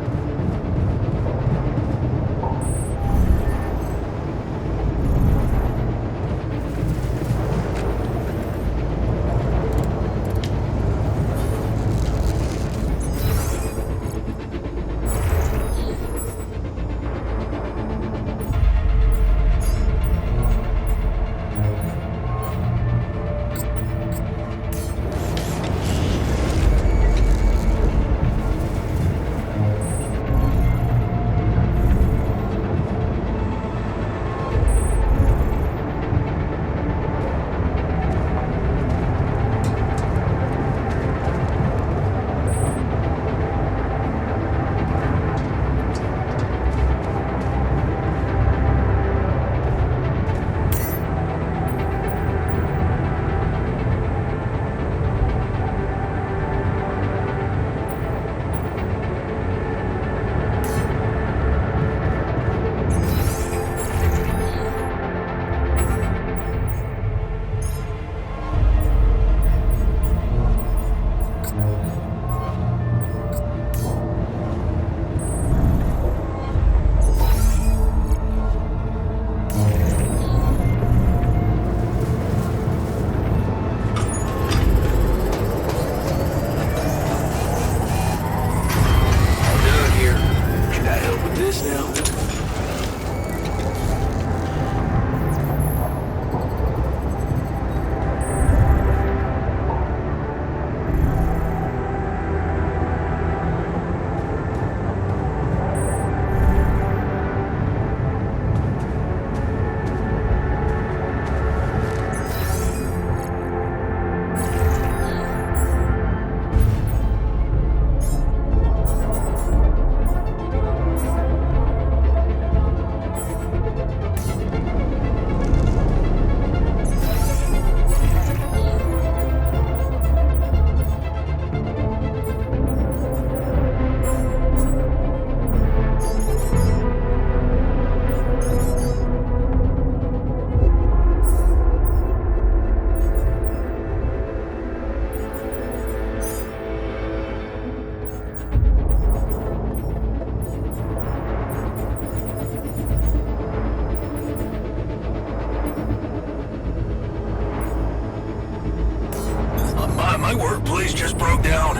My workplace just broke down.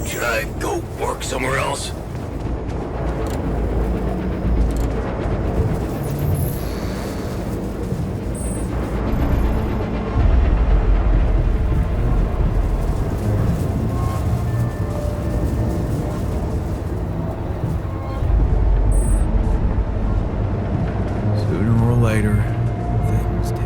Should I go work somewhere else? Sooner or later, things take.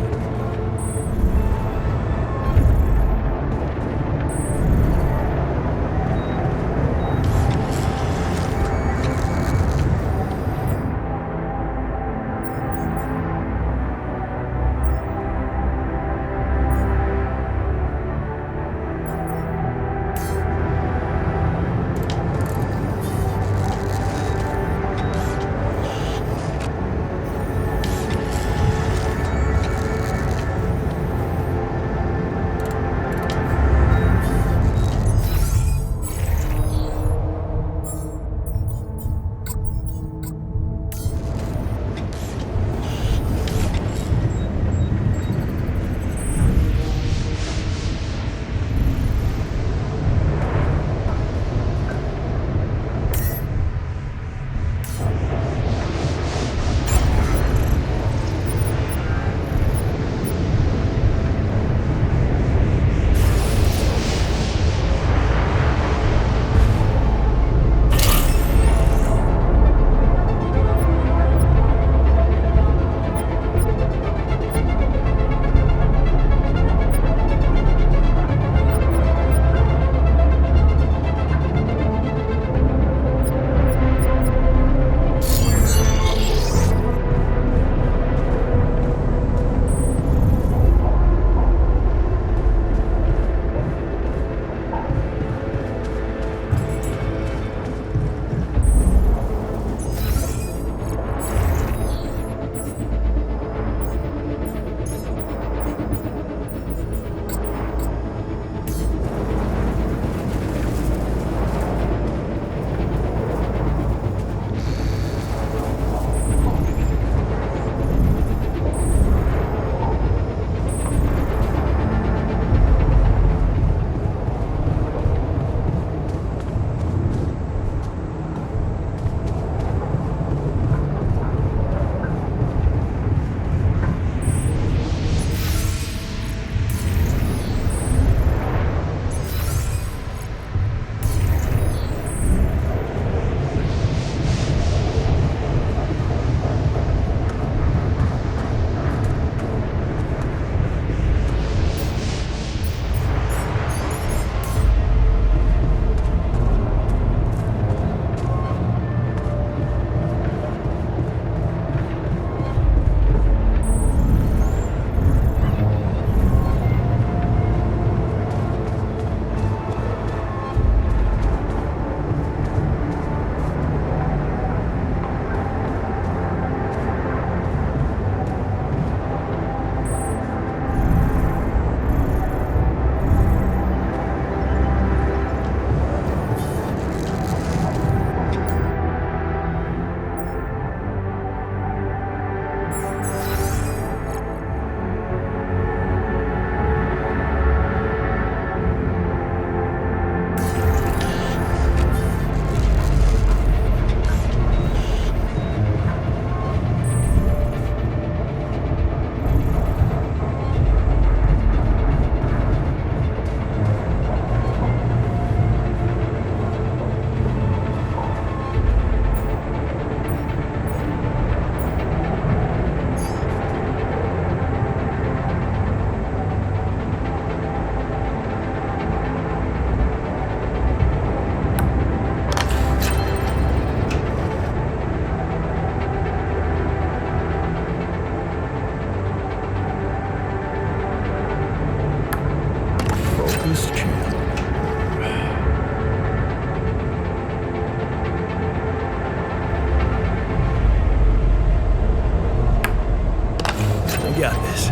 got this.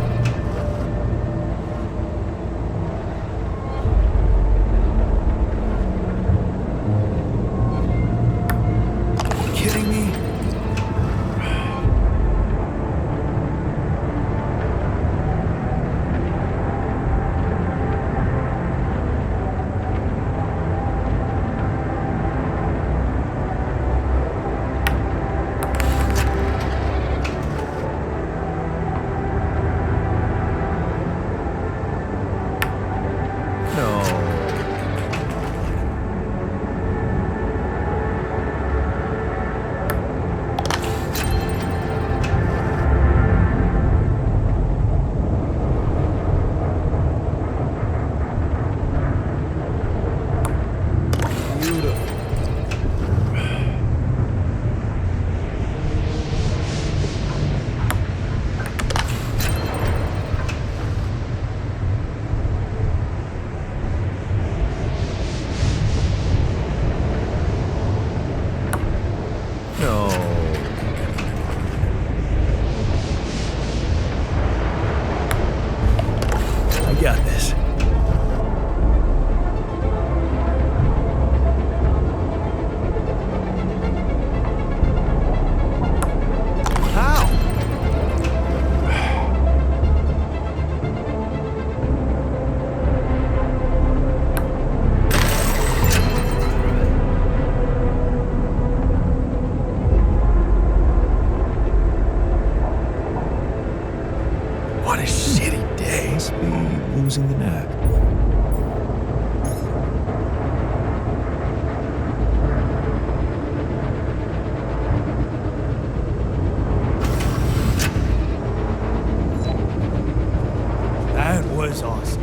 Kidding me? What a shitty day. Must be losing the knack. That was awesome.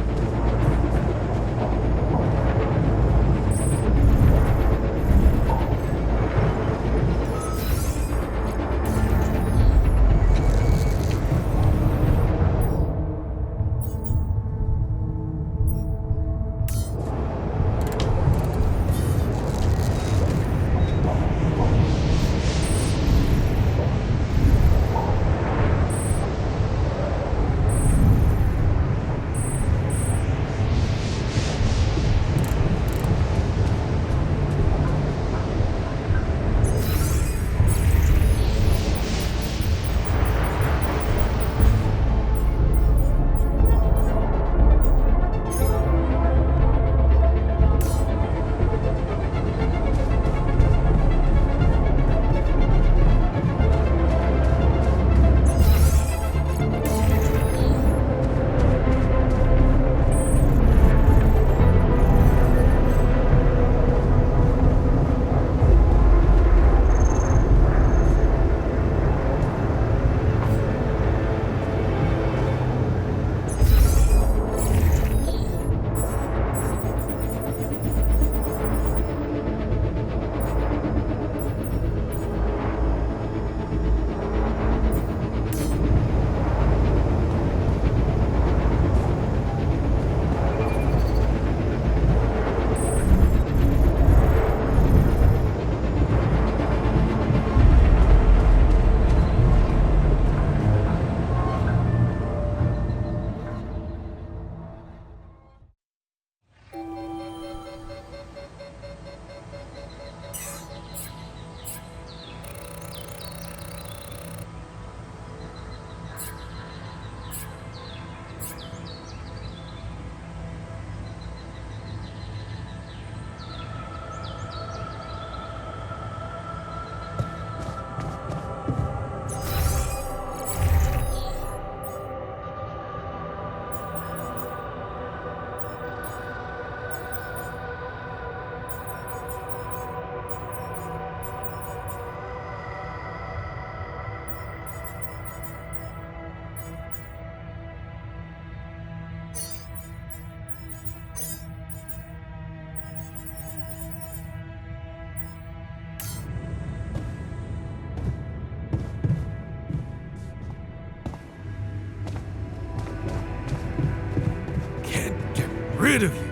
Rid of you.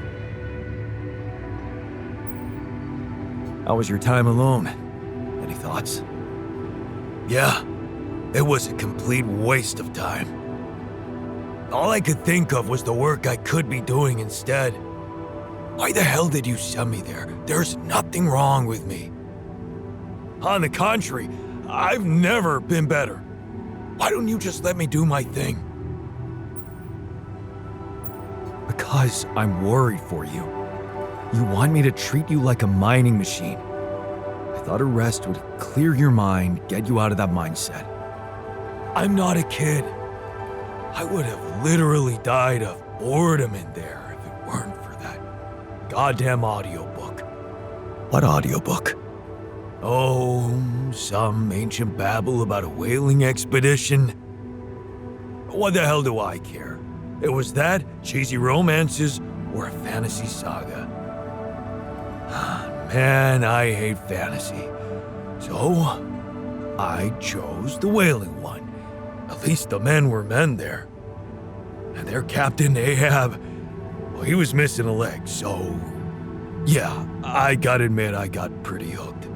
How was your time alone? Any thoughts? Yeah, it was a complete waste of time. All I could think of was the work I could be doing instead. Why the hell did you send me there? There's nothing wrong with me. On the contrary, I've never been better. Why don't you just let me do my thing? Because I'm worried for you. You want me to treat you like a mining machine. I thought a rest would clear your mind, get you out of that mindset. I'm not a kid. I would have literally died of boredom in there if it weren't for that goddamn audiobook. What audiobook? Oh, some ancient babble about a whaling expedition. What the hell do I care? It was that, cheesy romances, or a fantasy saga. Man, I hate fantasy. So, I chose the whaling one. At least the men were men there. And their captain, Ahab, well, he was missing a leg, so... yeah, I gotta admit I got pretty hooked.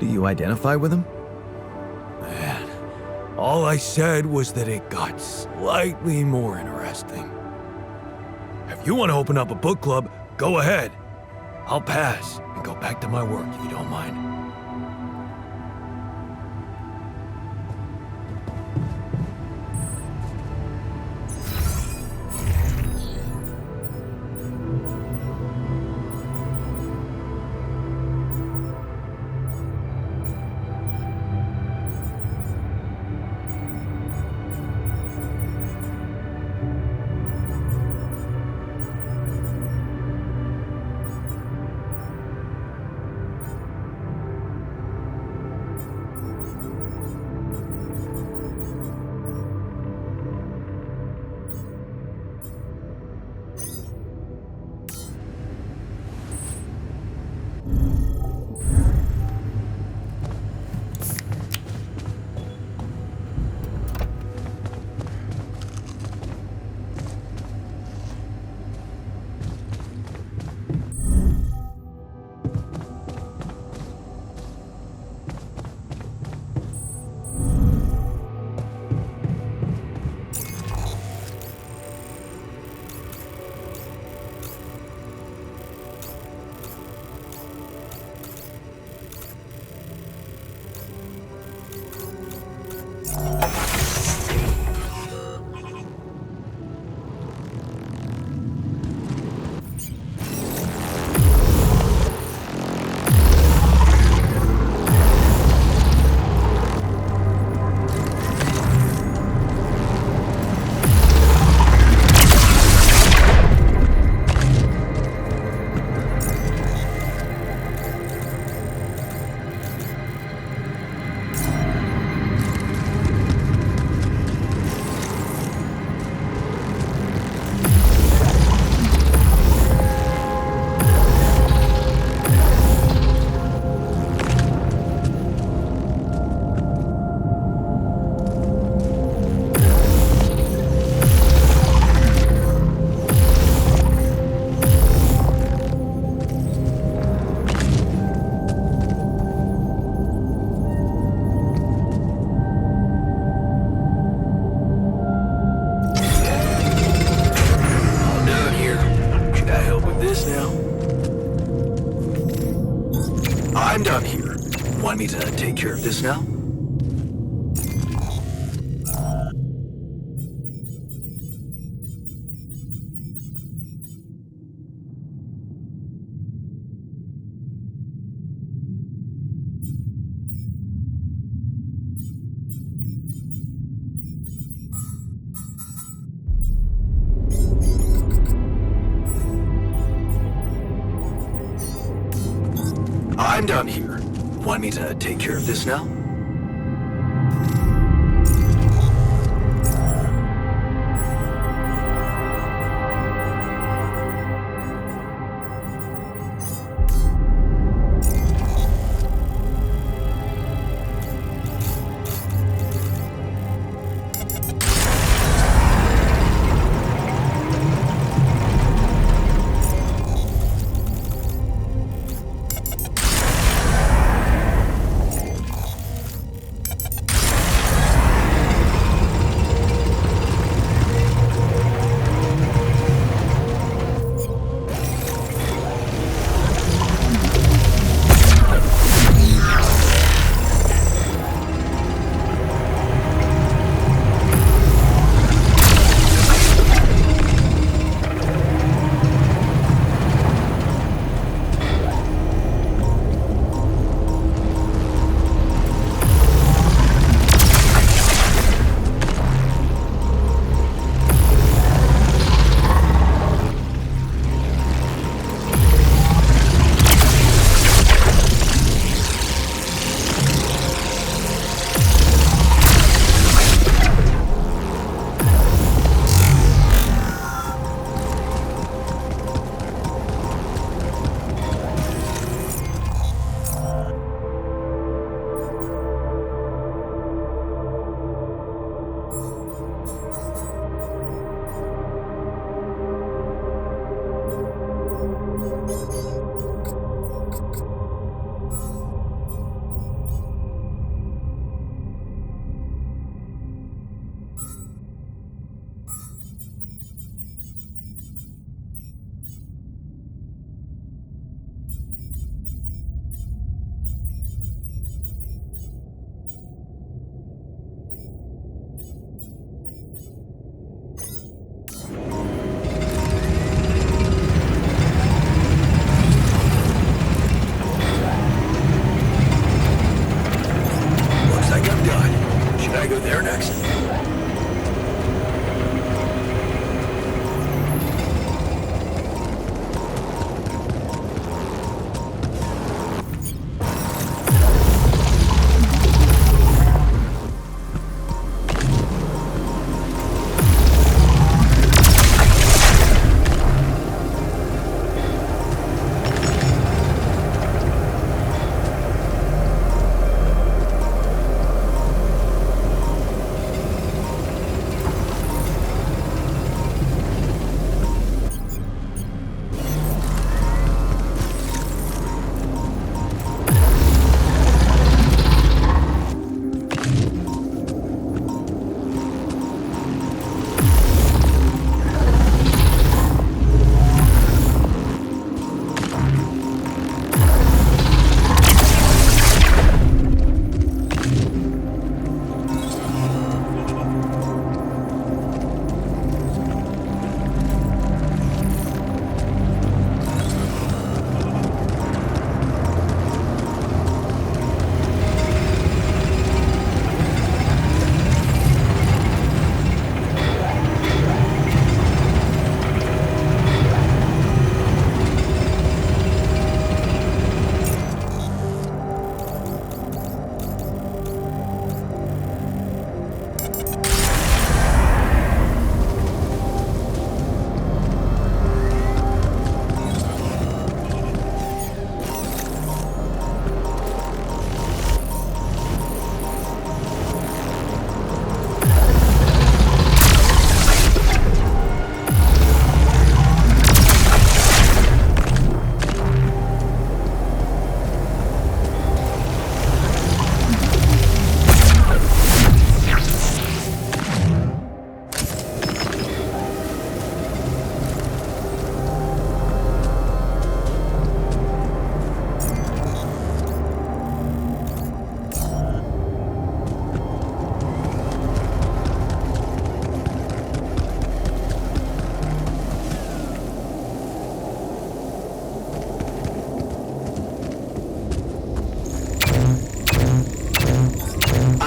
Do you identify with him? Man, all I said was that it got slightly more interesting. If you want to open up a book club, go ahead. I'll pass and go back to my work if you don't mind. I'm done here. Want me to take care of this now? I'm done here. Want me to take care of this now? Should I go there next?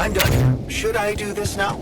I'm done. Should I do this now?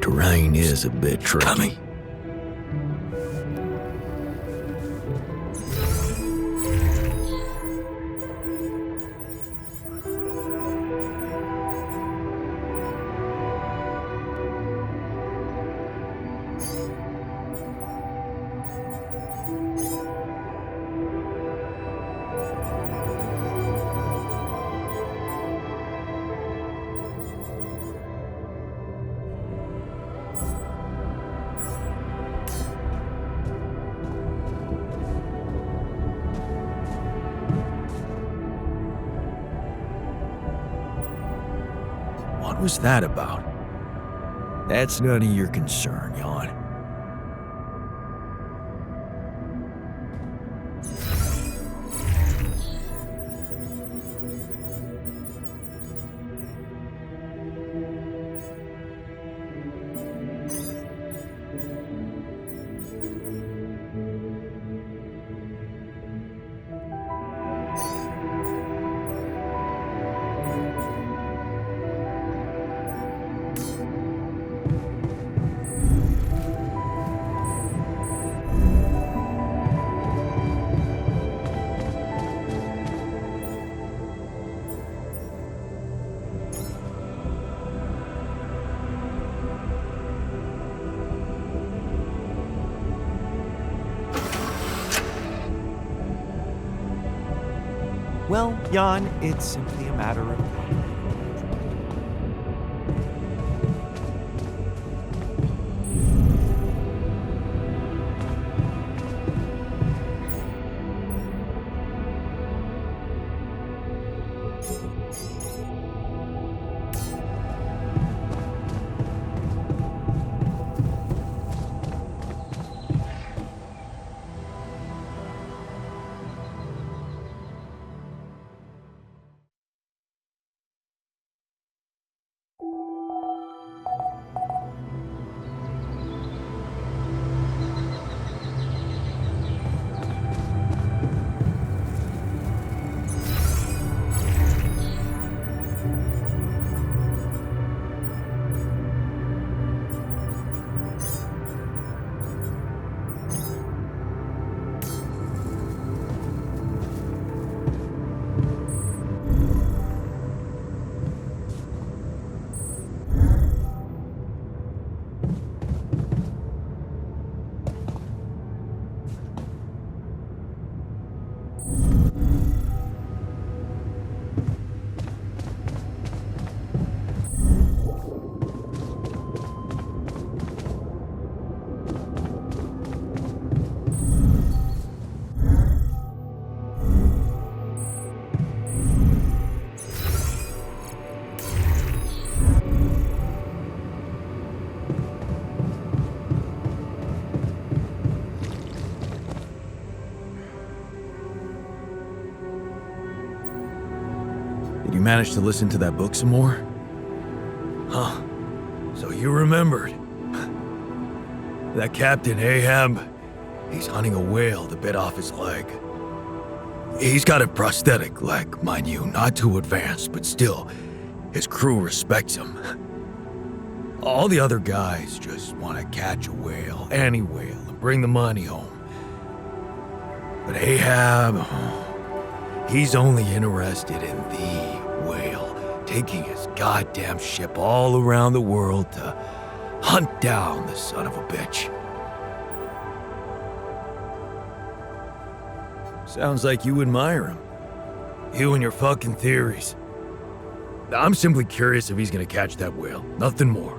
Terrain is a bit tricky. What was that about? That's none of your concern, Jan. Well, Jan, it's simply a matter of... Did you manage to listen to that book some more? Huh. So you remembered. That Captain Ahab, he's hunting a whale that bit off his leg. He's got a prosthetic leg, mind you, not too advanced, but still, his crew respects him. All the other guys just want to catch a whale, any whale, and bring the money home. But Ahab, he's only interested in the whale, taking his goddamn ship all around the world to hunt down the son of a bitch. Sounds like you admire him. You and your fucking theories. I'm simply curious if he's gonna catch that whale, nothing more.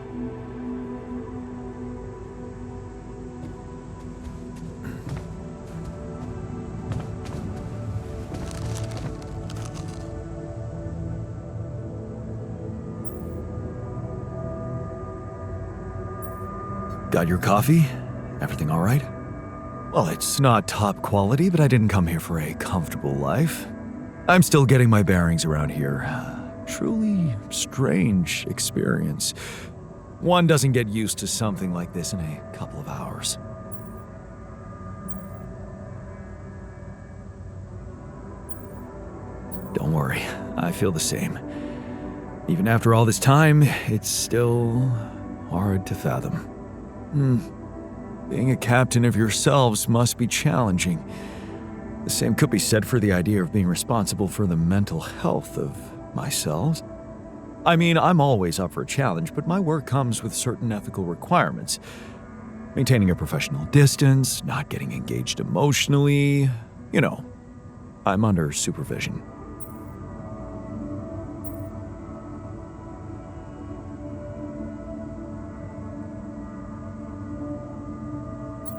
Got your coffee? Everything all right? Well, it's not top quality, but I didn't come here for a comfortable life. I'm still getting my bearings around here. Truly strange experience. One doesn't get used to something like this in a couple of hours. Don't worry, I feel the same. Even after all this time, it's still hard to fathom. Being a captain of yourselves must be challenging. The same could be said for the idea of being responsible for the mental health of myself. I mean, I'm always up for a challenge, but my work comes with certain ethical requirements. Maintaining a professional distance, not getting engaged emotionally. You know, I'm under supervision.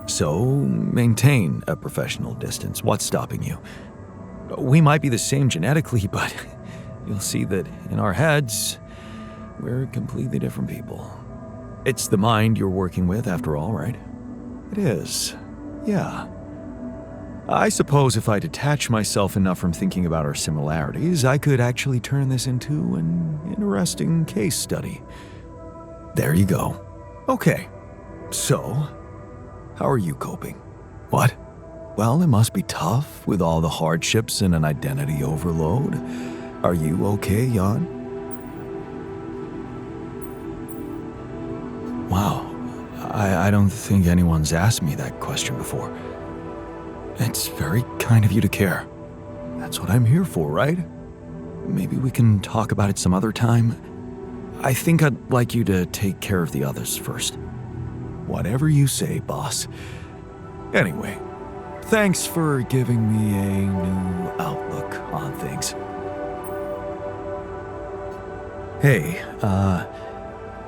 So, maintain a professional distance. What's stopping you? We might be the same genetically, but you'll see that in our heads, We're completely different people. It's the mind you're working with, after all, right? It is. Yeah. I suppose if I detach myself enough from thinking about our similarities, I could actually turn this into an interesting case study. There you go. Okay. So, how are you coping? What? Well, it must be tough with all the hardships and an identity overload. Are you okay, Jan? Wow. I don't think anyone's asked me that question before. It's very kind of you to care. That's what I'm here for, right? Maybe we can talk about it some other time. I think I'd like you to take care of the others first. Whatever you say, boss. Anyway, thanks for giving me a new outlook on things. Hey,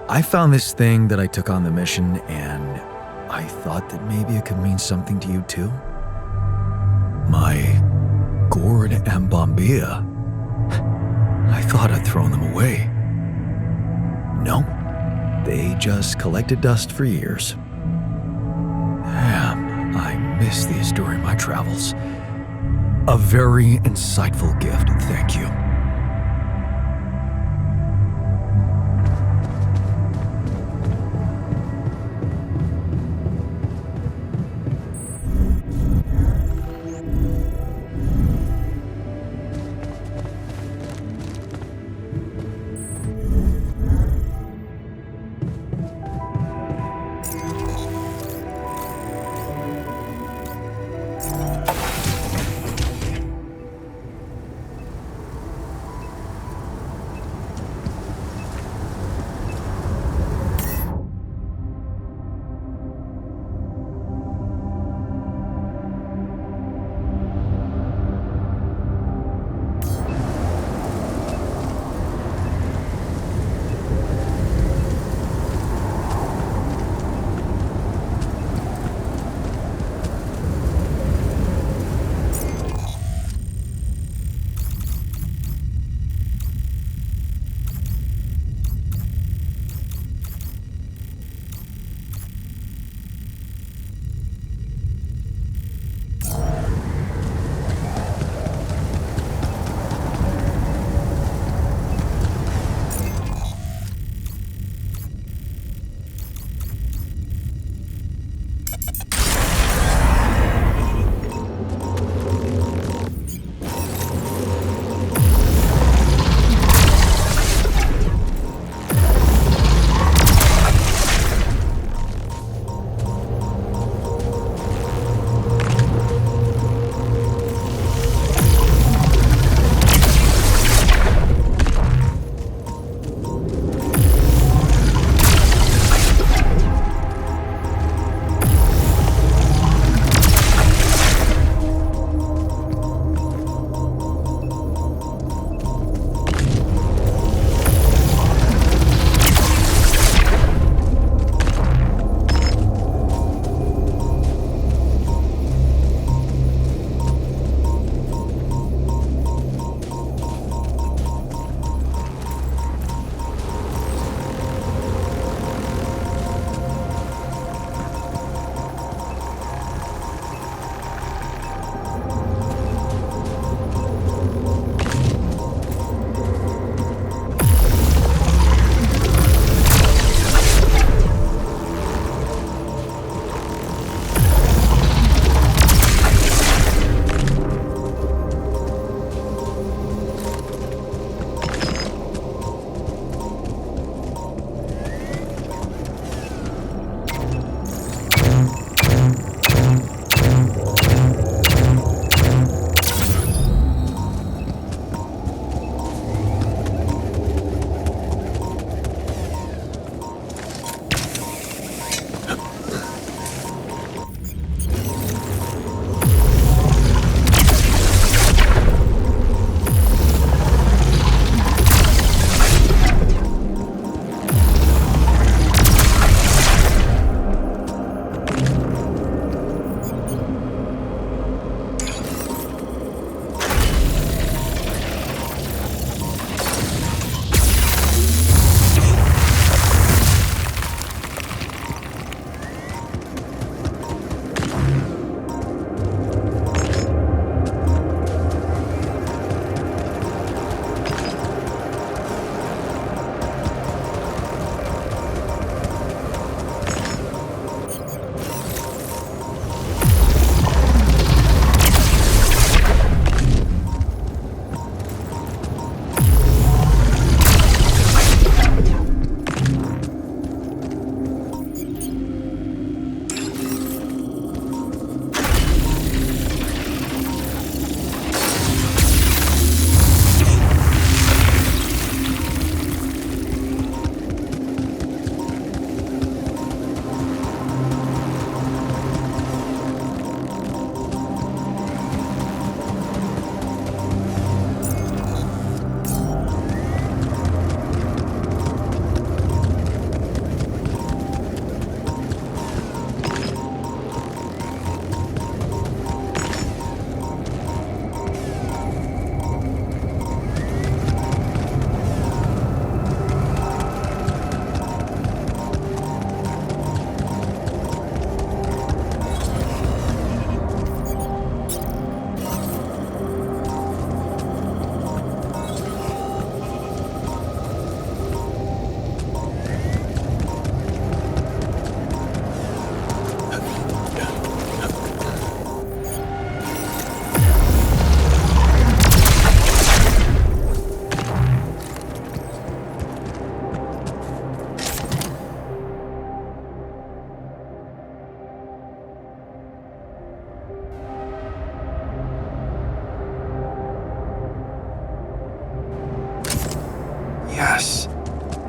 I found this thing that I took on the mission, and I thought that maybe it could mean something to you too. My gourd and bombilla. I thought I'd thrown them away. No, they just collected dust for years. Damn, I miss these during my travels. A very insightful gift, thank you.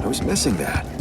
I was missing that.